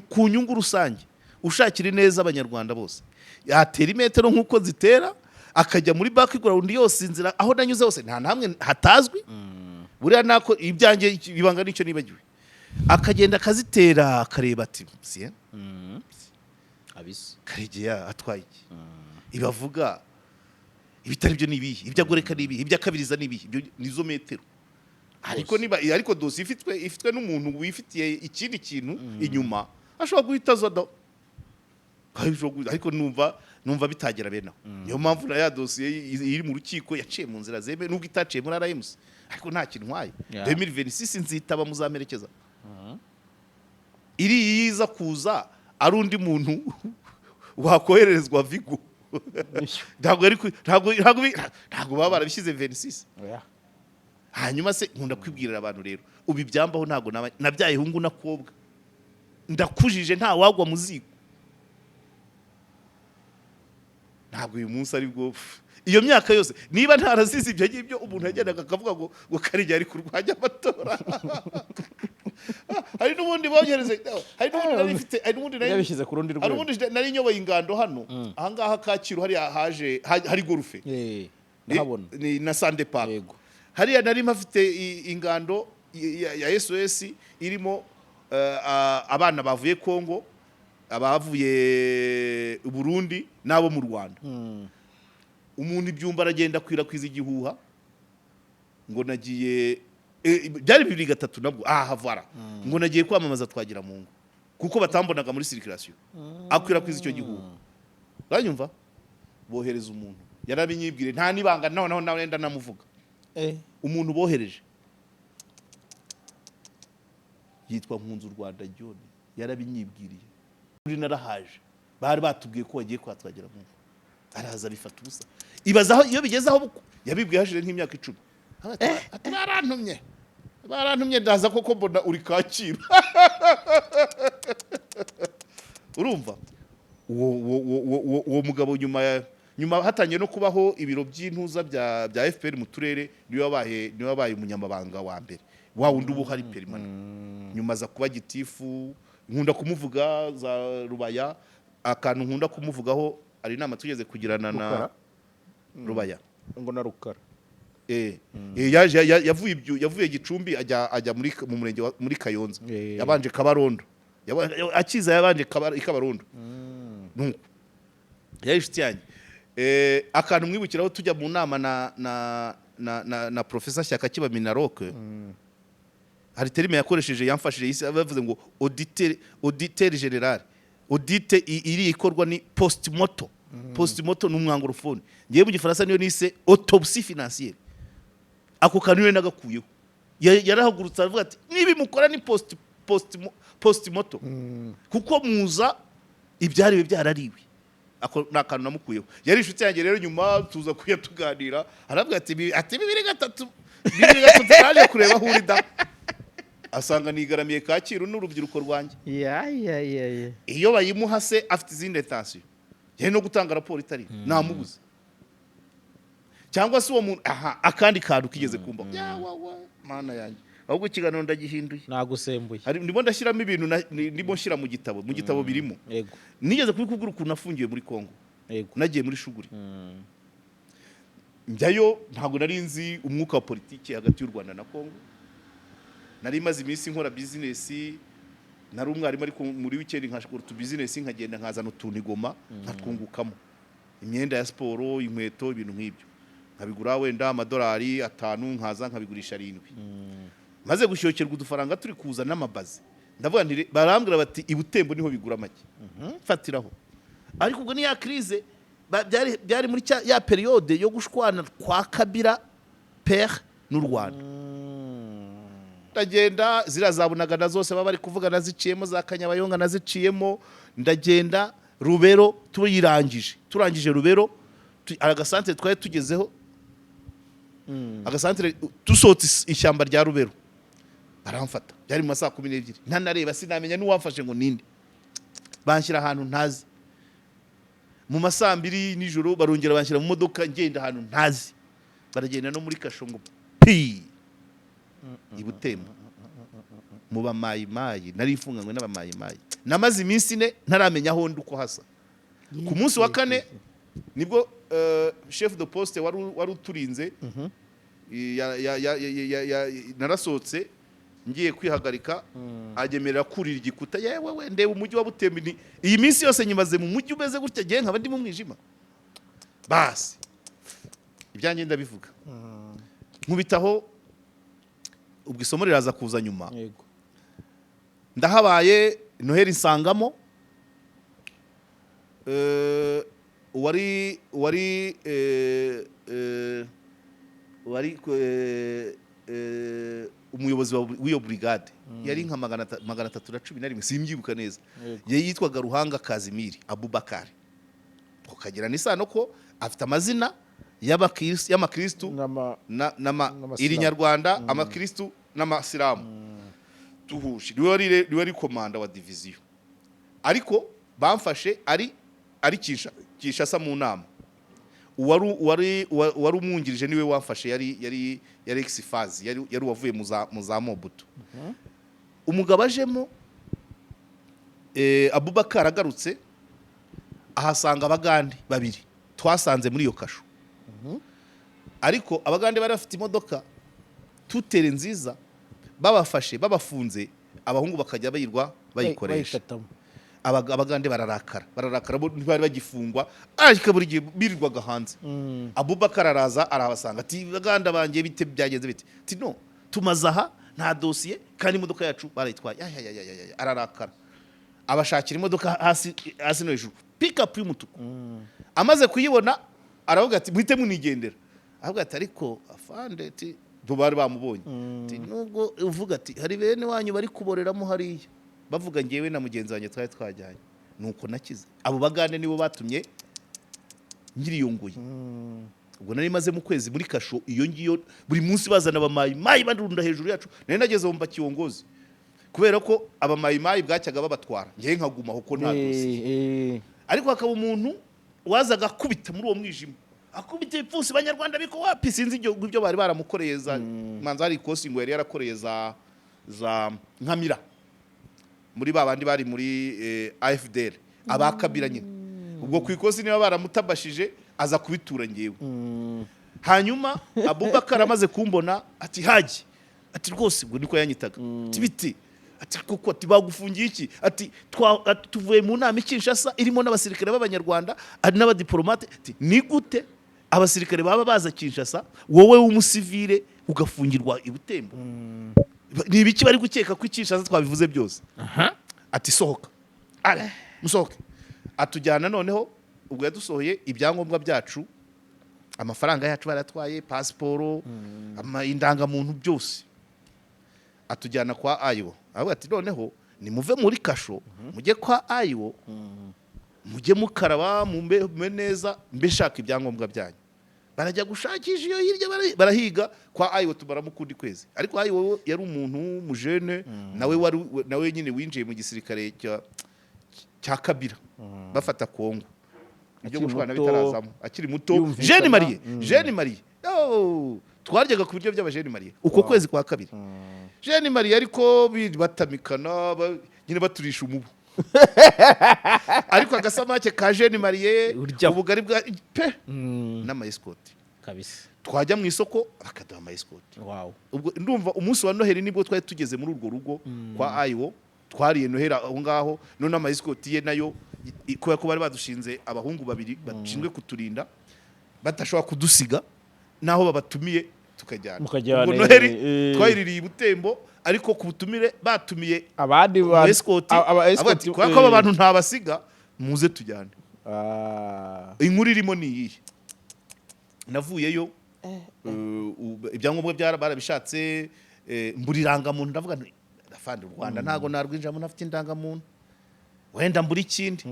ku nyungu rusange ushakira neza abanyarwanda bose yatera imetero nk'uko zitera akajya muri background yose inzira aho nanyuze hose nta namwe hatazwi buriya nako ibyanjye bibanga nicyo nibagiwe akagenda akazitera akareba ati siye abisi Karegeya atwaye iki ibavuga ibitari byo nibihe ibyo agoreka nibihe ibyo akabiriza nibihe ibyo nizo metero ariko dosiye ifitwe n'umuntu wifitiye ikindi kintu inyuma ashobora guhita zoda ariko numva bitagera bene aho niyo mpamvu na ya dosiye iri mu rukiko yaciye mu nzira zeme nubwo itaciye muri RMC ariko nta kintu ntwaye 2026 nzitaba muzamerekeza iri yiza kuza ari undi muntu wakoherezwa Vigo ntabwo baba barabishyize 26 hanyuma se nkunda kwibwirira abantu rero ubu ibyambaho ntabwo nabyaye hungu nakobwa ndakujije nta wagwa mu ziko ntabwo uyu munsi ari bwo iyo myaka yose niba ntarazize ibyo ngibyo umuntu yagendaga akavuga ngo Karegeya ari kurwanya amatora hari n'ubundi bongereze hari n'ubundi yabishyize ku rundi rwego nari nyoboye ingando hano ahangaha Kacyiru hari golfe na Sande Park hariya nari mpafite ingando ya SOS irimo abana bavuye Kongo abavuye Burundi nabo mu Rwanda umuntu ibyumba aragenda kwirakiza igihuha ngo nagiye byari 2003 nabwo havara ngo nagiye kwamamaza twagira mu ngo kuko batambonaga muri circulation akwirakwiza icyo gihuha uranyumva bohereza umuntu yarabinyibwire nta nibanga noneho nawe ndenda namuvuga umuntu bohereje yitwa Mpunzu Rwanda John yarabinyibwiriye uri narahaje bari batubwiye ko wagiye kwatwagira mu araza bifata ubusa ibazaho iyo bigezaho yabibwiye hashire nk'imyaka 10 ati barantumye ndaza koko mbona uri Kacyiru urumva uwo mugabo nyuma hatangiye no kubaho ibiro by'intuza bya FPR mu turere niyo wabaye umunyamabanga wa mbere wa wundi ubu hari permanent nyuma za kuba gitifu nkunda kumuvuga za Rubaya akantu nkunda kumuvugaho ari inama tugeze kugirana na Rubaya ngo na Rukara yavuye Gicumbi ajya mu murenge muri Kayonza, Eh. yabanje Kabarondo, akiza yabanje Kabarondo. Nuko yari inshuti yanjye. Akantu mwibukiraho tujya mu nama na Professor Shyaka Kiba Minaroke, hari terime yakoresheje yamfashije yise bavuze ngo auditeur general. Audite iri ikorwa ni post-mortem. Post-mortem n'umwangorofone. Ngiye mu Gifaransa niyo nise autopsie financière. Ako kantu we nagakuyeho. Yarahagurutse aravuga ati nibi mukora ni post-mortem. Kuko muza ibyariwe byarariwe. Ako nakantu namukuyeho. Yari inshuti yanjye rero nyuma tuza kuyatuganira. Aravuga ati 2003 twaje kureba aho uri da. Asanga nigaramiye Kacyiru n'urubyiruko rwanjye. Iyo bayimuha se afite izindi intention. Yari no gutanga raporo itari namubuze. Cyangwa se uwo muntu akandi kantu kigeze kumba. Mana yanjye. Ahubwo ikiganiro ndagihinduye. Nagusembuye. Ndimo ndashyiramo ibintu ndimo nshyira mu gitabo. Mu gitabo birimo. Yego. Nigeze kubikubwira ukuntu nafungiye muri Kongo. Yego. Nagiye muri Shuguri. Njyayo ntabwo nari nzi umwuka wa politiki hagati y'u Rwanda na Kongo. Nari maze iminsi nkora business, nari umwarimu ariko muri weekend nkashakora tu business nkagenda nkazana utuntu Igoma nkatwungukamo. Imyenda ya siporo, inkweto, ibintu nk'ibyo. Nkabigura wenda amadolari 5 nkaza nkabigurisha 7. Maze gushokerwa udufaranga turi kuza n'amabazi. Ndavuga nti barambwira bati ibutembo niho bigura make. Fatiraho. Ariko ubwo ni ya crise byari muri ya periode yo gushwana kwa Kabila père n'u Rwanda. Ndagenda zirazabunaga na zose baba bari kuvuga naziciyemo za Kanyabayonga naziciyemo, ndagenda Rubero turangije Rubero agasantere twaye tugezeho, agasantere dusotse ishyamba rya Rubero baramfata, byari mu masaha 12 ntanareba sinamenya n'uwamfashe ngo ninde, banshyira ahantu ntazi. Mu masaha 2 nijoro barongera banshyira mu modoka ngenda ahantu ntazi, baragenda no muri Kashongo Ibutembo mu bamayimayi, nari ifunganywe n'abamayimayi. Namaze iminsi 4 ntaramenya aho ndi uko hasa. Ku munsi wa 4 nibwo chef de poste wari uturinze narasohotse ngiye kwihagarika, agemerera kurira igikuta. Yewe ndeba umujyi wa Butembo, iyi minsi yose nyimaze mu mujyi umeze gutya gihe nkaba ndi mu mwijima. Basi ibyanjye ndabivuga nkubitaho, ubwo isomo riraza kuza nyuma. Yego. Ndahabaye Noheli nsangamo wari umuyobozi w'iyo brigade yari nka 311 simbyibuka neza. Yitwaga Ruhanga Kazimiri Abubakar. Tukagira n'isano ko afite amazina y'amakristu iri Nyarwanda, amakristu n'amasilamu tuhuje. Niwe wari komanda wa division, ariko bamfashe ari Kinshasa mu nama. Uwari umwungirije niwe wamfashe yari exifazi, yari wavuye mu za Mobutu. Umugabo ajemo Abubakar agarutse ahasanga abagande 2 twasanze muri iyo kasho. Ariko abagande bari bafite imodoka tutere nziza, babafashe babafunze, abahungu bakajya bayirwa bayikoresha. Abagande bararakara ntibari bagifungwa, ariko buri gihe birirwaga hanze. Abubakar araza arabasanga ati baganda bangiye bite byagenze bite, ati no tumazaha nta dossier kandi imodoka yacu barayitwaye. Ararakara abashakira imodoka hasi no hejuru, pick up y'umutuku. Amaze kuyibona aravuga ati muhite munigendera. Aravuga ati ariko afande ati bari bamubonye, ati nubwo uvuga ati hari bene wanyu bari kuboreramo hariya, bavuga ngewe na mugenzi wanjye twari twajyanye, nuko nakize. Abo bagande nibo batumye ngiriyunguye. Ubwo nari maze mu kwezi muri kasho iyo ngiyo, buri munsi bazana abamayimayi bandunda hejuru yacu. Nari nageze mu Bakiyongozi kubera ko abamayimayi bwacyaga babatwara, ngewe nkaguma kuko nta dossier. Ariko hakaba umuntu wazaga kubita muri uwo mwijima, akubita ipfusi Banyarwanda biko wapi sinzi ibyo bari baramukoreye za manza hari ikosi ngo yari yarakoreye za nkamira muri babandi bari muri AFDL abakabira nyine. Ubwo ku ikosi niba baramutabashije aza kubitura ngewe. hanyuma Abubakar amaze kumbona ati haji ati rwose ngo niko yanyitaga ati biti ati koko ati bagufungiye iki ati tuvuye mu nama Kinshasa irimo n'abasirikare b'abanyarwanda ari n'abadiplomate ati ni gute abasirikare baba baza Kinshasa wowe w'umusivile ugafungirwa i Butembo ni ibiki bari gukeka ko Kinshasa twabivuze byose ati sohoka ale musohoke atujyana noneho ubwo yadusohoye ibyangombwa byacu amafaranga yacu baratwaye pasiporo indangamuntu byose atujyana kwa ayo avuga ati noneho nimuve muri kasho mujye kwa ayo mujye mukaraba mumbe neza mbe shaka ibyangombwa byanyu barajya gushakisha iyo hirya barahiga kwa ayo tumara mu kundi kwezi ariko ayo yari umuntu mujene nawe nyine winjiye mu gisirikare cya Kabila bafata Kongo ibyo gushwana bitarazamo akiri muto Jeune Marie twaryaga ku buryo by'abajene Marie uko kwezi kwa kabiri Jeune Marie ariko batamikana nyine baturisha umubu ariko agasamake ka Jeune Marie ubugari bwa pe n'ama escort kabisa twajya mu isoko bakaduha ama escort ubwo ndumva umunsi wa Noheli nibwo twari tugeze muri urwo rugo kwa ayo twariye Noheli aho ngaho none ama escort ye nayo kubera ko bari badushinze abahungu babiri bashinzwe kuturinda batashobora kudusiga naho babatumiye tukajyana ubwo Noheli twayiririye Butembo ariko ku butumire batumiye abandi escort kwa ko abantu ntabasiga muze tujyane inkuru irimo ni iyi navuyeyo ibyangombwa barabishatse mburiranga muntu ndavuga ndafande u Rwanda ntago narwinjamo nafite indangamuntu wenda mburi ikindi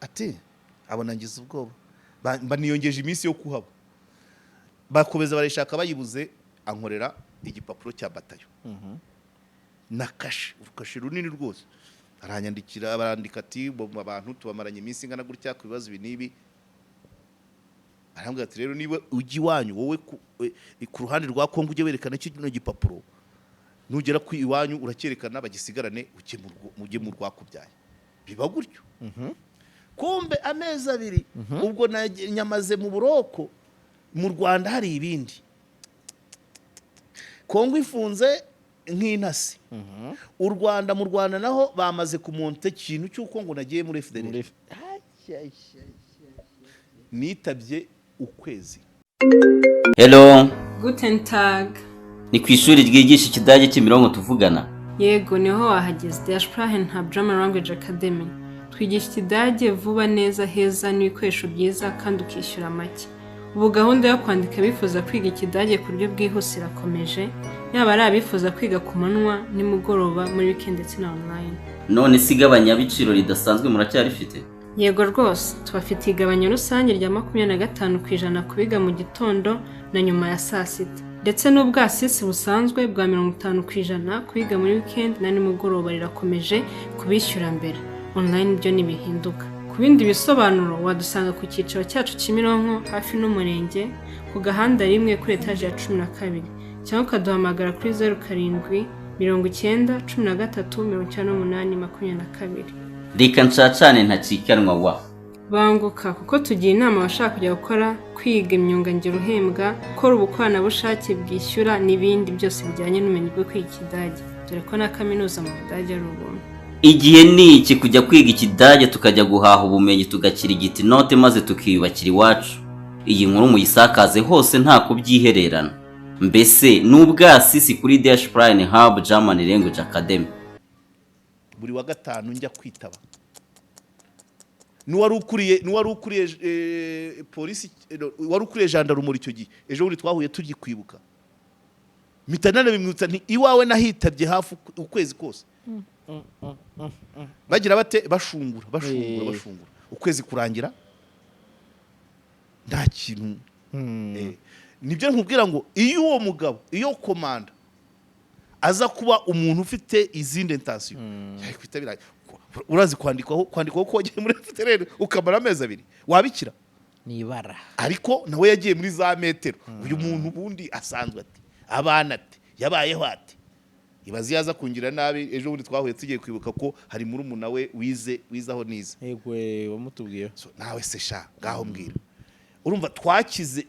ati abona ngize ubwoba baniyongeje iminsi yo kuhaba bakomeza barishaka bayibuze ankorera igipapuro cya batayo na kashe runini rwose aranyandikira barandika ati abantu tubamaranye iminsi ingana gutya ku bibazo ibi nibi arambwira ati rero niba ugi wanyu wowe ku ruhande rwa Kongo ujye werekana kino gipapuro nugera ku iwanyu uracyerekana bagisigarane ujye mu rwakubyaye biba gutyo kumbe amezi abiri ubwo nyamaze mu buroko mu Rwanda hari ibindi Kongo ifunze nk'intasi u Rwanda mu Rwanda naho bamaze kumonte ikintu cy'uko ngo nagiye muri FDL nitabye ukwezi. Hello. Guten Tag. Ni ku ishuri ryigisha ikidage Kimironko tuvugana. Yego niho wahageze Der Sprachen Hub German Language Academy. Twigisha ikidage vuba neza heza n'ibikoresho byiza kandi ukishyura make. Ubu gahunda yo kwandika bifuza kwiga ikidage ku buryo bwihuse irakomeje. Yaba ari abifuza kwiga ku manywa nimugoroba muri weekend ndetse na online. None sigabanya biciro ridasanzwe muracyarifite? Yego rwose tubafite igabanya rusange rya 25% kubiga mu gitondo na nyuma ya saa sita ndetse n'ubwasisi busanzwe bwa 50% kubiga muri weekend na nimugoroba rirakomeje kubishyura mbere online byo nibihinduka. Ku bindi bisobanuro wadusanga ku cyiciro cyacu Kimironko hafi n'umurenge ku gahanda rimwe kuri etage ya 12 cyangwa kaduhamagara kuri 07 90 13 98 Reka ncacane ntacikanwa wa banguka kuko tugiye inama abashaka kujya gukora kwiga imyuga ngiro uhembwa gukora ubukoranabushake bwishyura n'ibindi byose bijyanye n'ubumenyi bwo kwiga ikidage dore ko na kaminuza mu Budage ari ubuntu. Igihe ni iki kujya kwiga ikidage tukajya guhaha ubumenyi tugakira igiti note maze tukiyubakira iwacu. Iyi nkuru muyisakaze hose nta kubyihererana. Mbese n'ubwasisi kuri Der Sprachen Hub German Language Academy. Buri wa gatanu njya kwitaba nuwari ukuriye polisi wari ukuriye gendarmerie icyo gihe ejo buri twahuye tujye kwibuka mitanana bimwutsa nti iwawe nahitabye hafi ukwezi kose bagira bate bashungura ukwezi kurangira nta kintu nibyo nkubwira ngo iyo uwo mugabo iyo komanda aza kuba umuntu ufite izindi intention yakwitabira urazi kwandikwaho ko wagiye muri FTL ukamara amezi abiri wabikira nibara ariko nawe yagiye muri za metero uyu muntu bundi asanzwe ati abana ati yabayeho ati ibazi yaza kungira nabi ejo bundi twahuye tugiye kwibuka ko hari muri umuntu we wizaho nize yegwe wamutubwiye nawe se sha ngaho mbwira urumva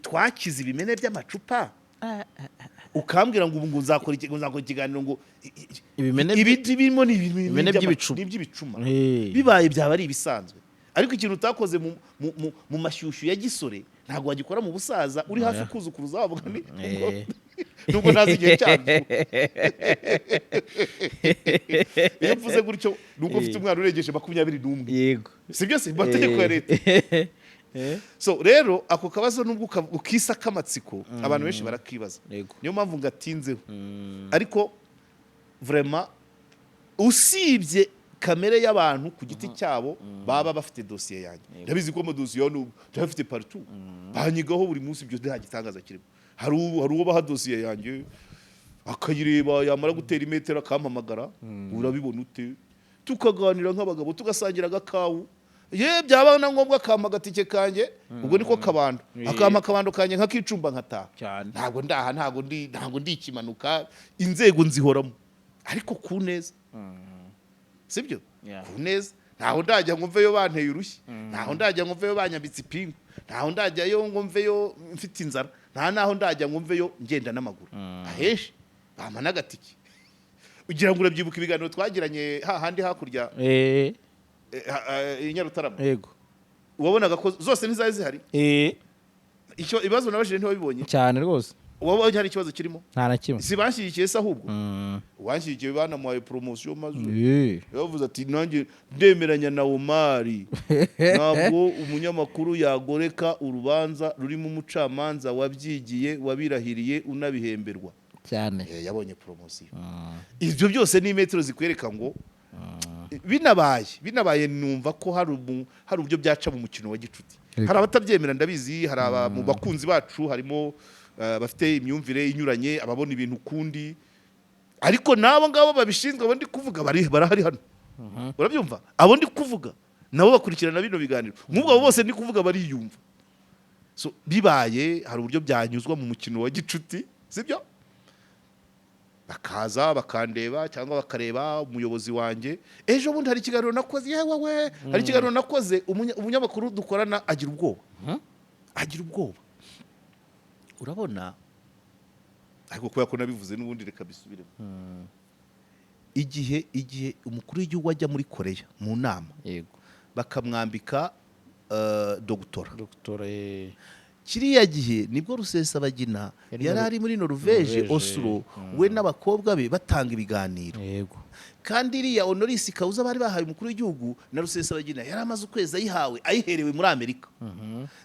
twakize ibimene by'amacupa ukambwira ngo ubu nzakora ikiganiro ngo ibiti birimo ni ibimene by'ibicuma bibaye byaba ari ibisanzwe ariko ikintu utakoze mu mashyushyu ya gisore ntabwo wagikora mu busaza uri hafi kuzukuruza wavuga ni nubwo ntazi igihe cyabyo iyo mvuze gutyo nuko ufite umwana uregeje 21 yego si byo se mategeko ya leta so rero ako kabazo nubwo ukisa kamatsiko abantu benshi barakibaza niyo mpamvu ngatinzeho ariko vraiment usibye kamere y'abantu ku giti cyabo baba bafite dosiye yanjye ndabizi ko amadosiye y'abantu bafite partout banyigaho buri munsi ibyo nta gitangaza kirimo hari uwo baha dosiye yanjye akayireba yamara gutera imetero akampamagara urabibona ute tukaganira nk'abagabo tugasangira agakawu ye byaba na ngombwa akampa agatike kanjye ubwo niko kabando akampa akabando kanjye nk'akicumba nkataha ntabwo ndi ikimanuka inzego nzihoramo ariko ku neza sibyo ku neza ntaho ndajya ngo mveyo banteye urushyi ntaho ndajya ngo mveyo banyambitse ipingu ntaho ndajyayo ngo mveyo mfite inzara naho ndajya ngo mveyo ngenda n'amaguru aheshi bampa n'agatike ugira ngo urabyibuka ibiganiro twagiranye hahandi hakurya Nyarutarama yego wabonaga ko zose ntizari zihari icyo ibibazo nabajije ntiwabibonye cyane rwose wabonye hari ikibazo kirimo nta na kimwe si banshyigikiye se ahubwo wanshyigikiye banamuhaye promotion maze yavuze ati nanjye ndemeranya na Omari ntabwo umunyamakuru yagoreka urubanza rurimo umucamanza wabyigiye wabirahiriye unabihemberwa cyane yabonye promotion ibyo byose ni metero zikwereka ngo binabaye numva ko hari uburyo byaca mu mukino wa gicuti hari abatabyemera ndabizi hari mu bakunzi bacu harimo bafite imyumvire inyuranye ababona ibintu kundi ariko nabo ngabo babishinzwe abo ndi kuvuga barahari hano urabyumva abo ndi kuvuga nabo bakurikirana bino biganiro nk'ubwo abo bose ndi kuvuga bariyumva so bibaye hari uburyo byanyuzwa mu mukino wa gicuti sibyo bakaza bakandeba cyangwa bakareba umuyobozi wanjye ejo bundi hari ikiganiro nakoze yewe hari ikiganiro nakoze umunyamakuru dukorana agira ubwoba urabona ariko kubera ko nabivuze n'ubundi reka bisubiremo igihe umukuru w'igihugu ajya muri Korea mu nama yego bakamwambika dogtora kiriya gihe nibwo Rusesabagina yari ari muri Norvège Oslo we n'abakobwa be batanga ibiganiro yego kandi iriya Honoris Causa bari bahaye umukuru w'igihugu na Rusesabagina yari amaze ukwezi ayiherewe muri Amerika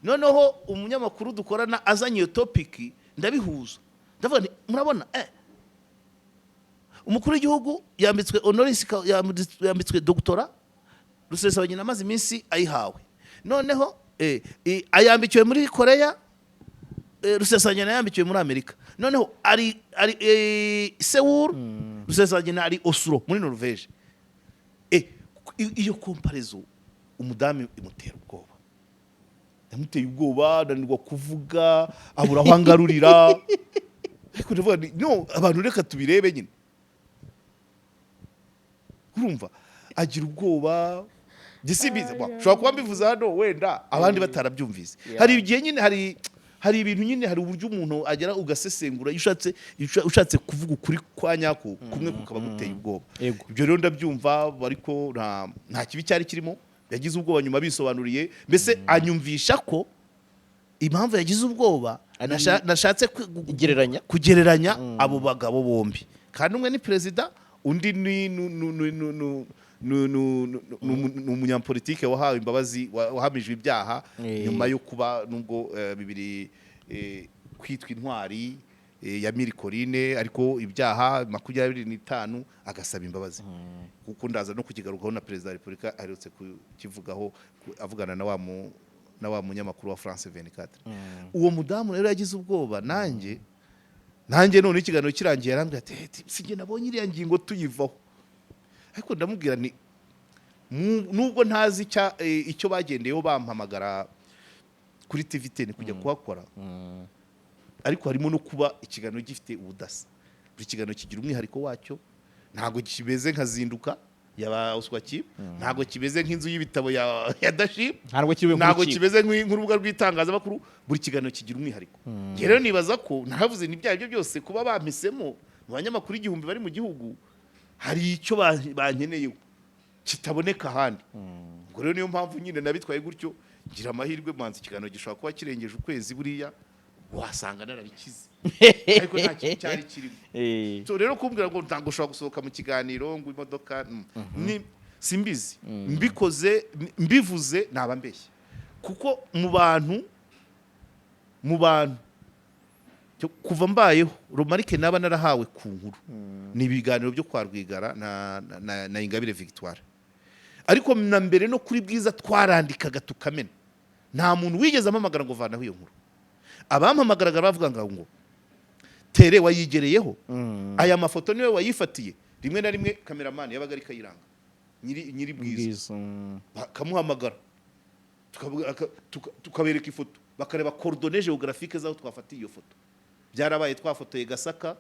noneho umunyamakuru dukorana azanye iyo topic ndabihuza ndavuga murabona umukuru w'igihugu yambitswe Honoris yambitswe doctora Rusesabagina amaze iminsi ayihawe noneho ayambikiwe muri Korea Rusesabagina yambikiwe muri Amerika noneho ari Seoul Rusesabagina ari Oslo muri Norvège iyo comparaison umudamu imutera ubwoba yamuteye ubwoba nanirwa kuvuga abura aho angarurira ariko ndavuga no abantu reka tubirebe nyine urumva agira ubwoba gisibize ushobora kuba mbivuze hano wenda abandi batarabyumvise hari igihe nyine hari ibintu nyine hari uburyo umuntu agera ugasesengura ushatse kuvuga ukuri kwa nyako kumwe kukaba guteye ubwoba ibyo rero ndabyumva ariko nta kibi cyari kirimo yagize ubwoba nyuma bisobanuriye mbese anyumvisha ko impamvu yagize ubwoba nashatse kugereranya abo bagabo bombi kandi umwe ni perezida undi ni umunyapolitike wahawe imbabazi wahamijwe ibyaha nyuma yo kuba nubwo bibiri kwitwa intwari ya Mirikorine ariko ibyaha 25 agasaba imbabazi kuko ndaza no kukigarukaho na perezida wa Repubulika aherutse kukivugaho avugana na wa munyamakuru wa France 24 uwo mudamu rero yagize ubwoba nanjye none ikiganiro kirangiye yarambwira ati singe nabonye iriya ngingo tuyivaho ariko ndamubwira ni nubwo ntazi icyo bagendeyeho bampamagara kuri TV10 kujya kuhakora ariko harimo no kuba ikiganiro gifite ubudasa buri kiganiro kigira umwihariko wacyo ntago kimeze nkazinduka yaba uswaki ntabwo kimeze nk'inzu y'ibitabo ya Dashim, ntabwo kibe ntabwo kimeze nk'urubuga rw'itangazamakuru, buri kiganiro kigira umwihariko. Rero nibaza ko naravuze ni bya byo byose kuba bampisemo mu banyamakuru 1000 bari mu gihugu hari icyo bankeneyeho kitaboneka ahandi. Ubwo rero niyo mpamvu nyine nabitwaye gutyo, ngira amahirwe manzi ikiganiro gishobora kuba kirengeje ukwezi buriya wasanga narabikize ariko nta kintu cyari kirimo. So rero kumbwira ngo ntabwo ushobora gusohoka mu kiganiro ngo imodoka ni simbizi, mbikoze mbivuze naba mbeshye, kuko mu bantu kuva mbayeho Romarike naba narahawe ku nkuru ni ibiganiro byo kwa Rwigara na Ingabire Victoire, ariko na mbere no kuri Bwiza twarandikaga tukamena, nta muntu wigeze amamagara ngo vanaho iyo nkuru. Abampamagaraga bavuga ngo Tere wayigereyeho, aya mafoto niwe wayifatiye. Rimwe na rimwe cameraman yabaga ari Kayiranga nyiri Bwiza kamuhamagara tukabereka ifoto bakareba coordonnées géographiques zaho twafatiye iyo foto. Byarabaye twafotoye Gasaka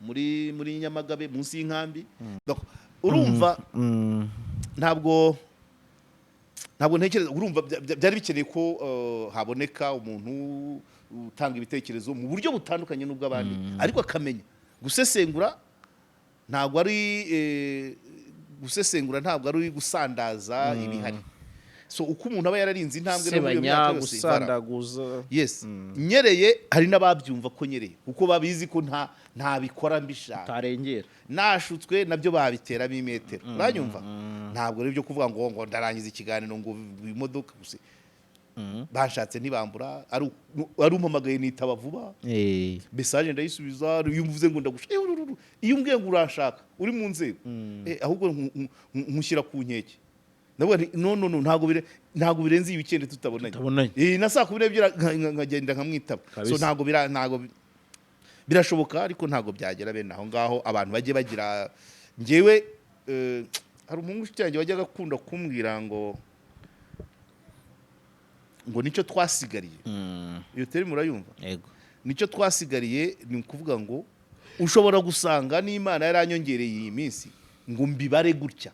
muri Nyamagabe munsi y'inkambi. Urumva ntabwo ntekereza, urumva byari bikeneye ko haboneka umuntu utanga ibitekerezo mu buryo butandukanye n'ubw'abandi, ariko akamenya gusesengura. Ntabwo ari gusandaza ibihari. So uko umuntu aba yararinze intambwe no muri myaka yose gusandaguza. Yes, nyereye hari n'ababyumva ko nyereye kuko babizi ko nta bikora mbishaka tarengera, nashutswe nabyo babiteramo imetero. Uranyumva? Ntabwo ari byo kuvuga ngo ndarangiza ikiganiro ngo imodoka gusa. Bashatse ntibambura, ari umpamagaye nitaba vuba, message ndayisubiza. Iyo mvuze ngo ndagushaka, iyo umbwiye ngo urashaka uri mu nzego, ahubwo nkushyira ku nkeke. No, ntabwo birenze iyi weekend tutabonanye. Na saa 12 nkagenda nkamwitaba. So ntabwo birashoboka, ariko ntabwo byagera bene aho ngaho abantu bagiye bagira. Ngewe hari umuhungu cyangwa wajyaga akunda kumbwira ngo nicyo twasigariye. Iyo teri murayumva? Yego. Nicyo twasigariye ni ukuvuga ngo ushobora gusanga n'Imana yaranyongereye iyi minsi ngo mbibare gutya.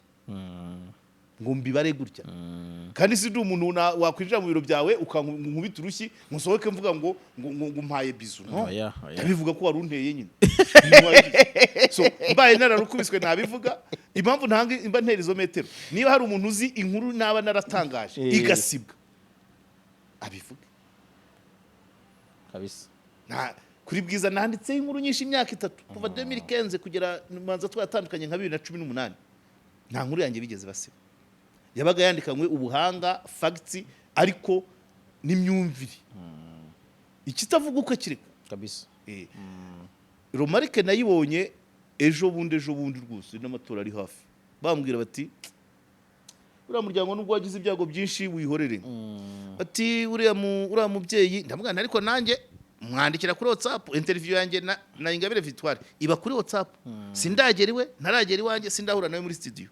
Kandi si ndi umuntu wakwinjira mu biro byawe ukankubita urushyi musohoke mvuga ngo mpaye bizu. No, ndabivuga ko wari unteye nyine. So mbaye nararukubiswe nabivuga. Impamvu mba ntera izo metero, niba hari umuntu uzi inkuru naba naratangaje igasibwa abivuga kabisa. Kuri Bwiza nanditseho inkuru nyinshi imyaka 3 kuva 2015 kugera manza twatandukanye nka 2018. Nta nkuru yanjye bigeze basiba. Yabaga yandikanywe ubuhanga, facts, ariko n'imyumvire. Ikitavuga uko kireka kabisa. Romarike nayibonye ejo bundi rwose n'amatora ari hafi. Bambwira bati uriya muryango nubwo wagize ibyago byinshi wihorere. Ati uriya mubyeyi ndamugana, ariko nanjye mwandikira kuri WhatsApp. Interview yanjye na Ingabire Victoire iba kuri WhatsApp. Sindageriwe, ntaragera iwanjye, sindahura nawe muri studio.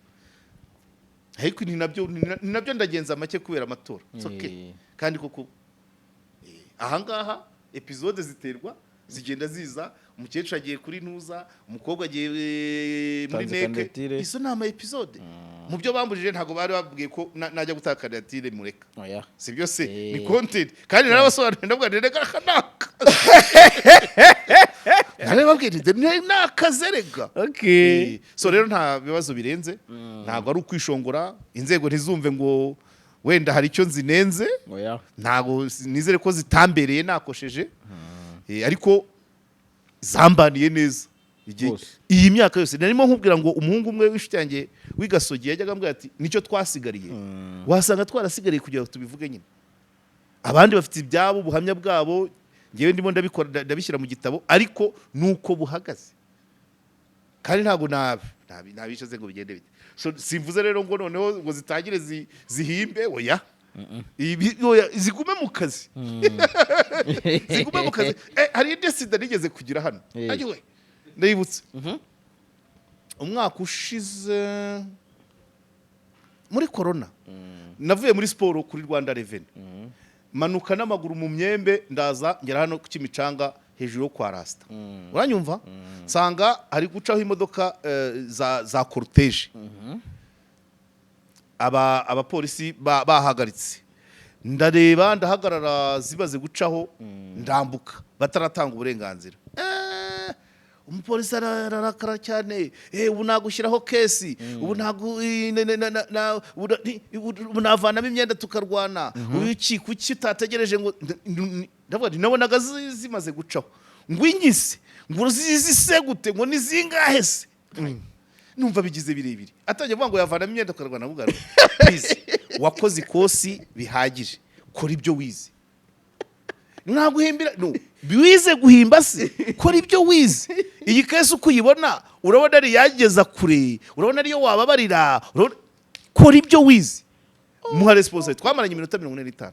Ariko ni nabyo ndagenza make kubera amatora. It's okay. Kandi koko ahangaha episode ziterwa zigenda ziza. Umukecuru agiye kuri Ntuza, umukobwa agiye muri Neke. Izo ni ama episode. Mu byo bambujije ntago bari babwiye ko najya gutaka kandidatire mureka. Si byo se ni content. Kandi narabasobanurira ndavuga reka kanaka. Nare nakazerega. Okay. So rero nta bibazo birenze. Ntago ari ukwishongora. Inzego ntizumve ngo wenda hari icyo nzinenze. Ntago nizere ko zitambereye nakosheje. Ariko zambaniye neza. Iyi myaka yose narimo nkubwira ngo umuhungu umwe w'inshuti yanjye w'igasogi yajyaga ambwira ati nicyo twasigariye. Wasanga twarasigariye kugira ngo tubivuge nyine. Abandi bafite ibyabo ubuhamya bwabo, ngewe ndimo ndabikora ndabishyira mu gitabo, ariko nuko buhagaze. Kandi ntago nabishaze ngo bigende bite. So simvuze rero ngo noneho ngo zitagire zihimbe oya. Zigume mu kazi. Zigume mu kazi. Hari indesida nigeze kugira hano. Agiwe ndayibutse. Umwaka ushize muri corona navuye muri siporo kuri Rwanda Revenue. Manuka n'amaguru mu myembe ndaza ngera hano ku Kimicanga hejuru yo kwa Rasta uranyumva nsanga hari gucaho imodoka za cortege abapolisi bahagaritse ndareba ndahagarara zibaze gucaho ndambuka bataratanga uburenganzira umupolisi ararakara cyane ubu nagushyiraho kesi ubu navanamo imyenda tukarwana uyu kuki utategereje ngo ndavuga nti nabonaga zimaze gucaho ngo inyise ngo zizise gute ngo ni zingahe se numva bigize birebire atangiye kuvuga ngo yavanamo imyenda tukarwana bugara please wakoze ikosi bihagije kora ibyo wize ntaguhimbira wize guhimba se kora ibyo wize iyi kesi uko uyibona urabona ari yageza kure urabona ariyo wababarira kora ibyo wize muha responsibility twamaranye iminota 45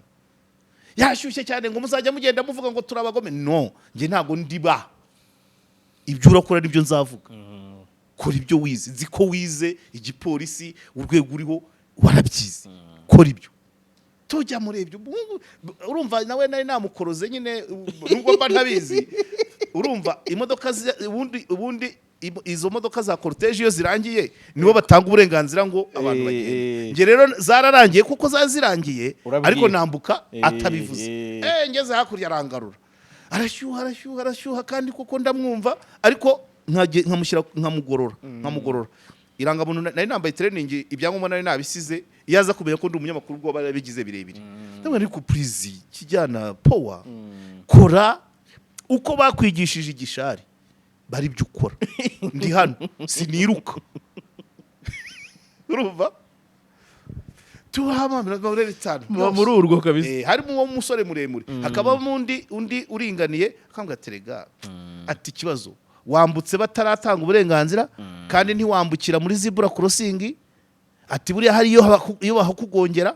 yashyushye cyane ngo muzajya mugenda muvuga ngo turabagome no nge ntago ndiba ibyo urakora nibyo nzavuga kora ibyo wize nzi ko wize igipolisi urwego uriho warabyize kora ibyo tujya murebye urumva nawe nari namukoroze nyine nubwo mba ntabizi urumva imodoka ubundi izo modoka za cortege iyo zirangiye nibo batanga uburenganzira ngo abantu bagende nge rero zararangiye kuko zazirangiye ariko nambuka atabivuze ngeze hakurya arangarura arashyuha kandi kuko ndamwumva ariko nkamushyira nkamugorora irangamuntu nari nambaye training ibyangombwa nari nabisize yaza kumenya ko ndi umunyamakuru ubwo barabigize birebire ndabona ariko please kijyana power kora uko bakwigishije igishari bari byo ukora ndi hano siniruka urumva tuhamamira barere cyane muri urwo kabisa harimo uwo musore muremure hakaba undi uringaniye akamgaterega ati kibazo wambutse bataratanga uburenganzira kandi ntiwambukira muri zebra crossing ati buriya hari iyo bahakugongera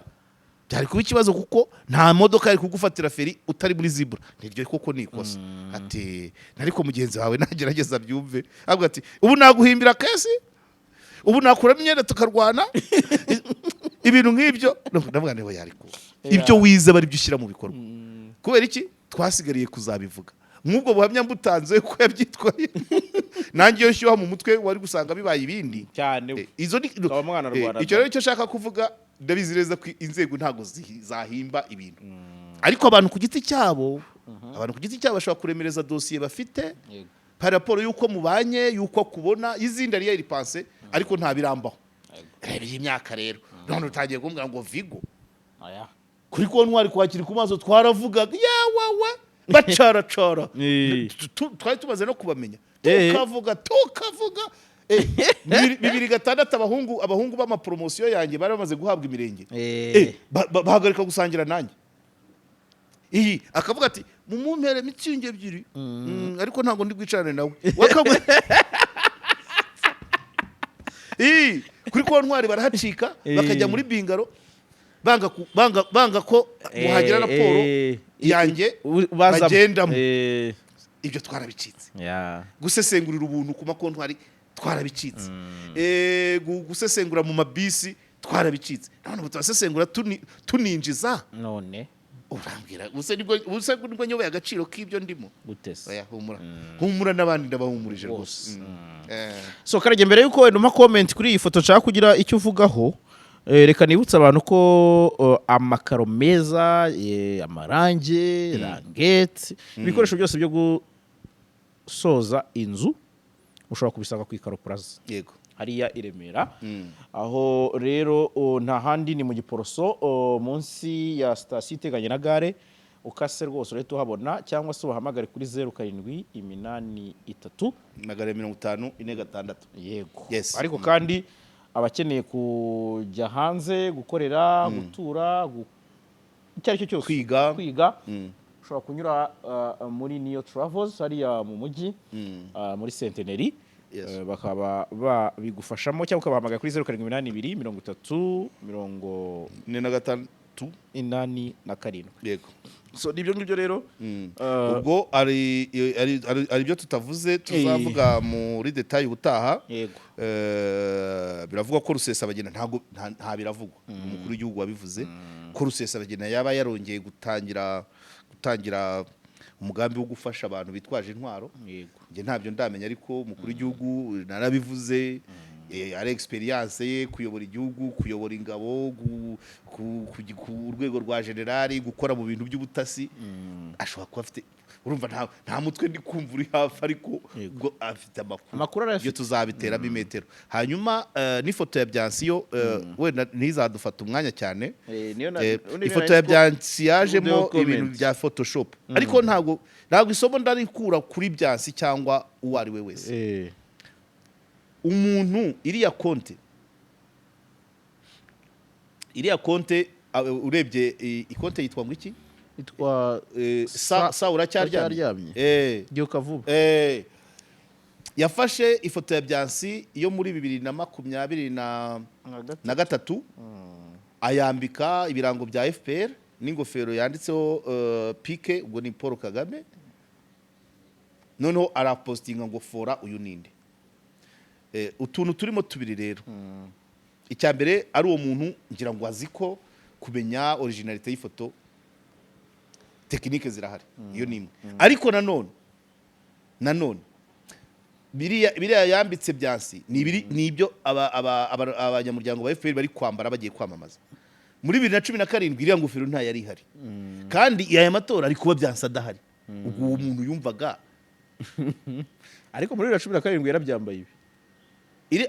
byari kuba ikibazo kuko nta modoka yari kugufatira feri utari muri zebra niryo koko nikosa ati nariko mugenzi wawe nagerageza byumve avuga ati ubu naguhimbira kesi ubu nakuramo imyenda tukarwana ibintu nk'ibyo ndavuga niho yari ko ibyo wize bari byo ushyira mu bikorwa kubera iki twasigariye kuzabivuga nk'ubwo buhamya mbutanze ko yabyitwaye nanjye iyo shyuha mu mutwe wari gusanga bibaye ibindi cyane izo ni icyo rero cyo shaka kuvuga ndabizi neza ko inzego ntago zahimba ibintu ariko abantu ku giti cyabo bashobora kuremereza dosiye bafite par rapport yuko mubanye yuko kubona izindi ari yaripanse ariko nta birambaho reba iyi myaka rero none utangiye kumbwira ngo Vigo kuri kontwari kwakira ku maso twaravugaga yawawa bacaracara twari tumaze no kubamenya tukavuga 2006 abahungu b'amapromosiyo yanjye bari bamaze guhabwa imirenge bahagarika gusangira nanjye iyi akavuga ati mumumpere mitsinge ebyiri ariko ntago ndi gwicarane nawe kuri kontwari barahacika bakajya muri bingaro banga ko muhagira raporo yanjye bagendamo ibyo twarabicitse gusesengurira ubuntu ku makontwari twarabicitse gusesengura mu mabisi twarabicitse none turasesengura tuninjiza none urambwira ubuse nibwo nyoboye agaciro k'ibyo ndimo gutese humura n'abandi ndabahumurije rwose so karage mbere yuko wenda comment kuri iyi foto nshaka kugira icyo uvugaho reka nibutsa abantu ko amakaro meza amarange rangete ibikoresho byose byo gusoza inzu ushobora kubisanga ku Ikaro Plaza yego hariya i Remera aho rero nta handi ni mu Giporoso munsi ya station iteganye na gare ukase rwose urahita uhabona cyangwa se ubahamagare kuri 0783 yego yes. Ariko kandi abakeneye kujya hanze gukorera gutura icyo ari cyo cyose kwiga ushobora kunyura muri Neo Travels hariya mu mujyi muri Centenary bakaba babigufashamo cyangwa ukabahamagara kuri 0782 yego so nibyo ngibyo rero ubwo ari byo tutavuze tuzavuga muri detail ubutaha yego biravuga ko Rusesabagina nta biravugwa umukuru w'igihugu wabivuze ko Rusesabagina yaba yarongeye gutangira umugambi wo gufasha abantu bitwaje intwaro yego njye ntabyo ndamenya ariko umukuru w'igihugu narabivuze ari experience ye kuyobora igihugu kuyobora ingabo ku rwego rwa generali gukora mu bintu by'ubutasi ashobora kuba afite urumva nta mutwe ndi kumva uri hafi ariko ngo afite amakuru yo tuzabiteramo imetero hanyuma n'ifoto ya Byansiyo wenda ntizadufata umwanya cyane ifoto ya Byansi yajemo ibintu bya Photoshop ariko ntabwo isomo ndarikura kuri Byansi cyangwa uwo ari we wese umuntu iriya konte urebye ikonte yitwa ngo iki itwa sa uracyaryamye byuka vuba yafashe ifoto ya Byansi yo muri 2023 ayambika ibirango bya FPR n'ingofero yanditseho pike ubwo ni Paul Kagame noneho arapostinga ngo fora uyu ninde utuntu turimo tubiri rero icya mbere ari uwo muntu ngira ngo aziko kumenya originalite y'ifoto tekinike zirahari iyo nimwe ariko nanone biriya yambitse Byansi ni ibyo abanyamuryango ba FPR bari kwambara bagiye kwamamaza muri 2017 iriya ngofero nta yari ihari kandi aya matora ari kuba Byansi adahari ubwo uwo muntu yumvaga ariko muri 2017 yarabyambaye ibi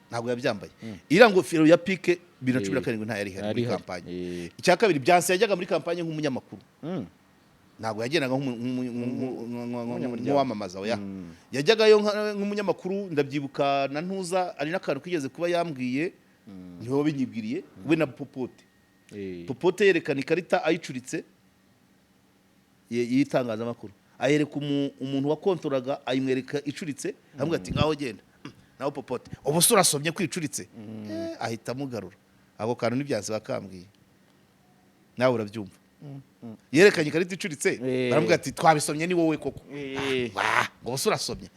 ntabwo yabyambaye iriya ngofero ya pike 2017 nta yari ihari muri kampanye icya kabiri Byansi yajyaga muri kampanye nk'umunyamakuru ntabwo yagendaga nk'uwamamaza oya yajyagayo nk'umunyamakuru ndabyibuka na ntuza ari n'akantu kigeze kuba yambwiye niho binyibwiriye we na Popote yerekana ikarita ayicuritse yitangazamakuru ayereka umuntu wakontoraga ayimwereka icuritse amubwira ati ngaho genda naho Popote ubu se urasomye kwicuritse ahita amugarura ako kantu n'Ibyansi bakambwiye nawe urabyumva yerekanye ikarita icuritse baramubwira ati twabisomye ni wowe koko ngo se urasomye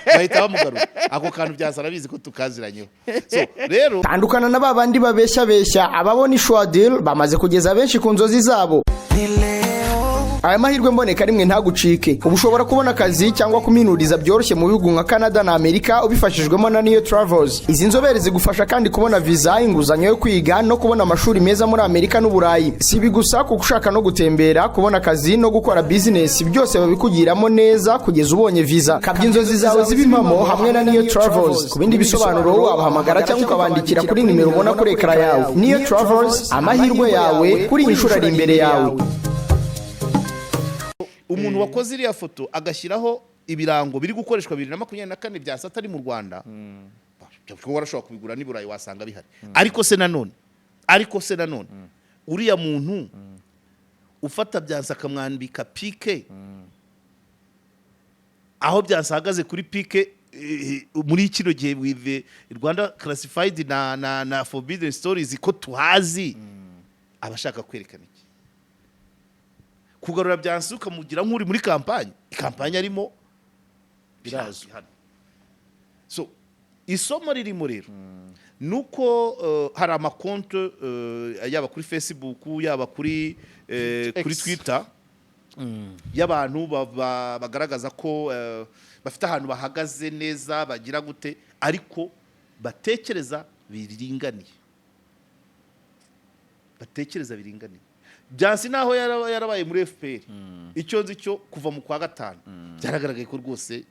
bahita bamugarura ako kantu Byansi arabizi ko tukaziranyeho rero tandukana na babandi babeshya ababona Ishwa Deal bamaze kugeza benshi ku nzozi zabo. Aya mahirwe mboneka rimwe ntagucike. Ubu ushobora kubona akazi cyangwa kuminuriza byoroshye mu bihugu nka Canada na Amerika ubifashijwemo na Neo Travels. Izi nzobere zigufasha kandi kubona visa, inguzanyo yo kwiga no kubona amashuri meza muri Amerika n'Uburayi. Si bigusa kuko ushaka no gutembera, kubona akazi no gukora business byose babikugiramo neza kugeza ubonye visa. Kabya inzozi zawe zibimamo hamwe na Neo Travels. Ku bindi bisobanuro wabahamagara cyangwa ukabandikira kuri nimero ubona kuri ekara yawe. Neo Travels, amahirwe yawe kuri inshuro ari imbere yawe. Umuntu wakoze iriya foto agashyiraho ibirango biri gukoreshwa 2024 Byansi atari mu Rwanda kuko warashobora kubigura ni Burayi wasanga bihari ariko se nanone uriya muntu ufata Byansi akamwandika pike aho Byansi ahagaze kuri pike muri kino gihe with Rwanda classified na forbidden stories ko tuhazi abashaka kwerekana kugarura Byansi ukamugira nk'uri muri kampanye arimo birazwi hano isomo ririmo rero nuko hari amakonto yaba kuri Facebook yaba kuri Twitter y'abantu bagaragaza ko bafite ahantu bahagaze neza bagira gute ariko batekereza biringaniye Byansi naho yarabaye muri FPR icyo nzi cyo kuva mu kwa gatanu byaragaragaye ko rwose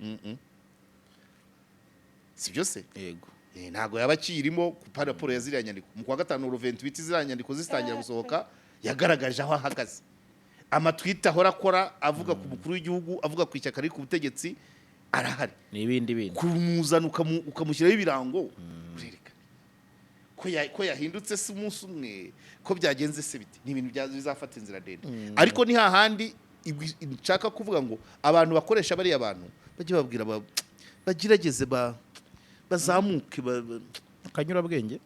sibyo se yego ntago yaba kirimo ku raporo ya ziriya nyandiko mu kwa gatanu 28 ziriya nyandiko zitangira gusohoka yagaragaje aho ahagaze amatwita ahora akora avuga ku mukuru w'igihugu avuga ku ishyaka riri ku butegetsi arahari n'ibindi kumuzana ukamushyiraho ibirango ko yahindutse se umunsi umwe ko byagenze se biti ni ibintu bizafata inzira ndende ariko ni hahandi nshaka kuvuga ngo abantu bakoresha bari abantu bajye babwira bagirageze bazamuke kanyura bwenge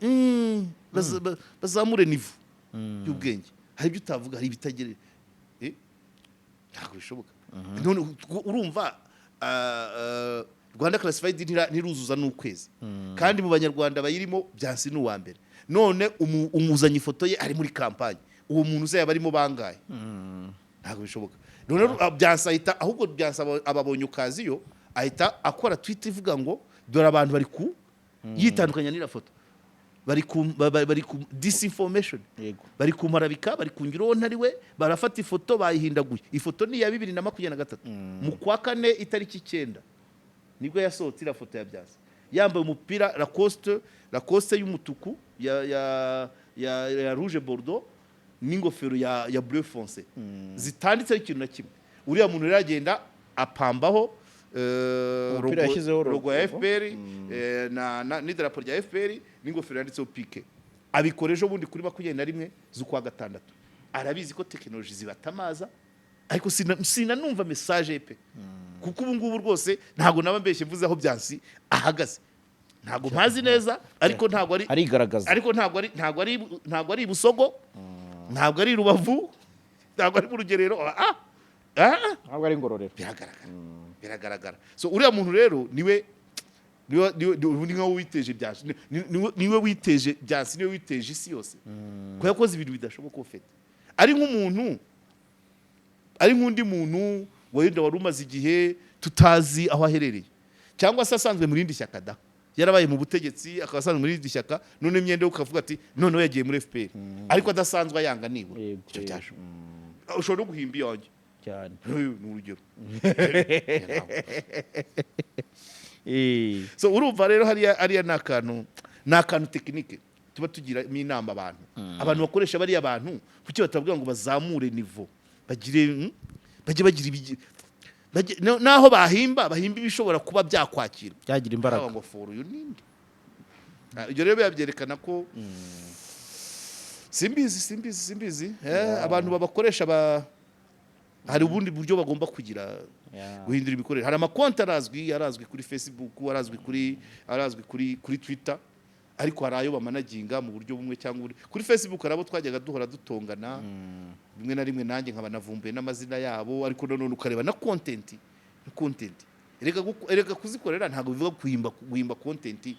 bazamure nivu y'ubwenge hari ibyo utavuga hari ibitagere ntabwo bishoboka none urumva Rwanda classified ntiruzuza n'ukwezi kandi mu banyarwanda bayirimo Byansi ni uwa mbere none umuzanye ifoto ye ari muri kampanye uwo muntu uzaya barimo bangaye ntabwo bishoboka rero Byansi ahita ahubwo Byansi ababonye ukaziyo ahita akora tweet ivuga ngo dore abantu bari ku yitandukanya n'ira foto bari ku disinformation bari kumarabika bari kungira uwo ntari we barafata ifoto bayihindaguye ifoto ni ya 2023 mu kwa kane itariki 9 nibwo yasohotse ira foto ya Byansi yambaye umupira Lacoste y'umutuku ya rouge bordeaux n'ingofero ya bleu foncé zitanditseho ikintu na kimwe uriya muntu rero agenda apambaho logo ya FPR n'idarapo rya FPR n'ingofero yanditseho pike abikoresha ubundi kuri 21 z'ukwa gatandatu arabizi ko technology zibatamaza ariko sinanumva message pe kuko ubu ngubu rwose ntago naba mbeshye mvuze aho Byansi ahagaze ntago mpazi neza ariko ntago ari arigaragaza ariko ntago ari Busogo ntabwo ari Rubavu ntabwo ari mu Rugerero ntabwo ari Ngororero biragaragara so uriya muntu rero niwe witeje Byansi niwe witeje Byansi niwe witeje isi yose ko yakoze ibintu bidashoboka ufite ari nk'umuntu ari nk'undi muntu wenda wari umaze igihe tutazi aho aherereye cyangwa se asanzwe mu rindi shyaka da yarabaye mu butegetsi akaba asanzwe muri rindi shyaka none imyenda ukavuga ati noneho yagiye muri FPR ariko adasanzwe ayanga nibura icyo cyasho ushobora no guhimba iyonge cyane ni urugero so urumva rero hariya ni akantu tekinike tuba tugira inama abantu bakoresha bariya abantu kuki batavuga ngo bazamure nivo bajye bagira naho bahimba ibishobora kuba byakwakira byagira imbaraga ngo for uyu ninde ibyo rero byerekana ko simbizi abantu babakoresha hari ubundi buryo bagomba kugira guhindura imikorere hari amakonti arazwi kuri Facebook arazwi kuri Twitter ariko hari ayo bamanaginga mu buryo bumwe cyangwa kuri Facebook arabo twajyaga duhora dutongana bimwe na rimwe nanjye nkaba navumbuye n'amazina yabo ariko none ukareba na content erega kuzikorera ntago bivuga guhimba content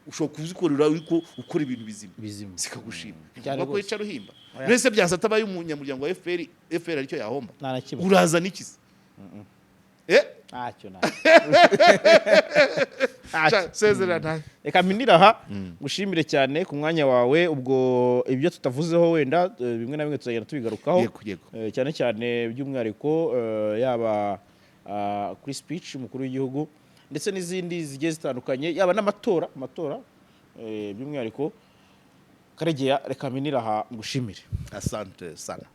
ushobora kuzikorera ariko ukora ibintu bizima zikagushima kuko yica ruhimba mwese Byansi atabaye umunyamuryango wa FPR aricyo yahomba uraza nikize ntacyo sezerana reka miniraha gushimire cyane ku mwanya wawe ubwo ibyo tutavuzeho wenda bimwe na bimwe tuzagenda tubigarukaho cyane cyane by'umwihariko yaba kuri speech umukuru w'igihugu ndetse n'izindi zigiye zitandukanye yaba n'amatora by'umwihariko Karegeya reka miniraha gushimire asante sana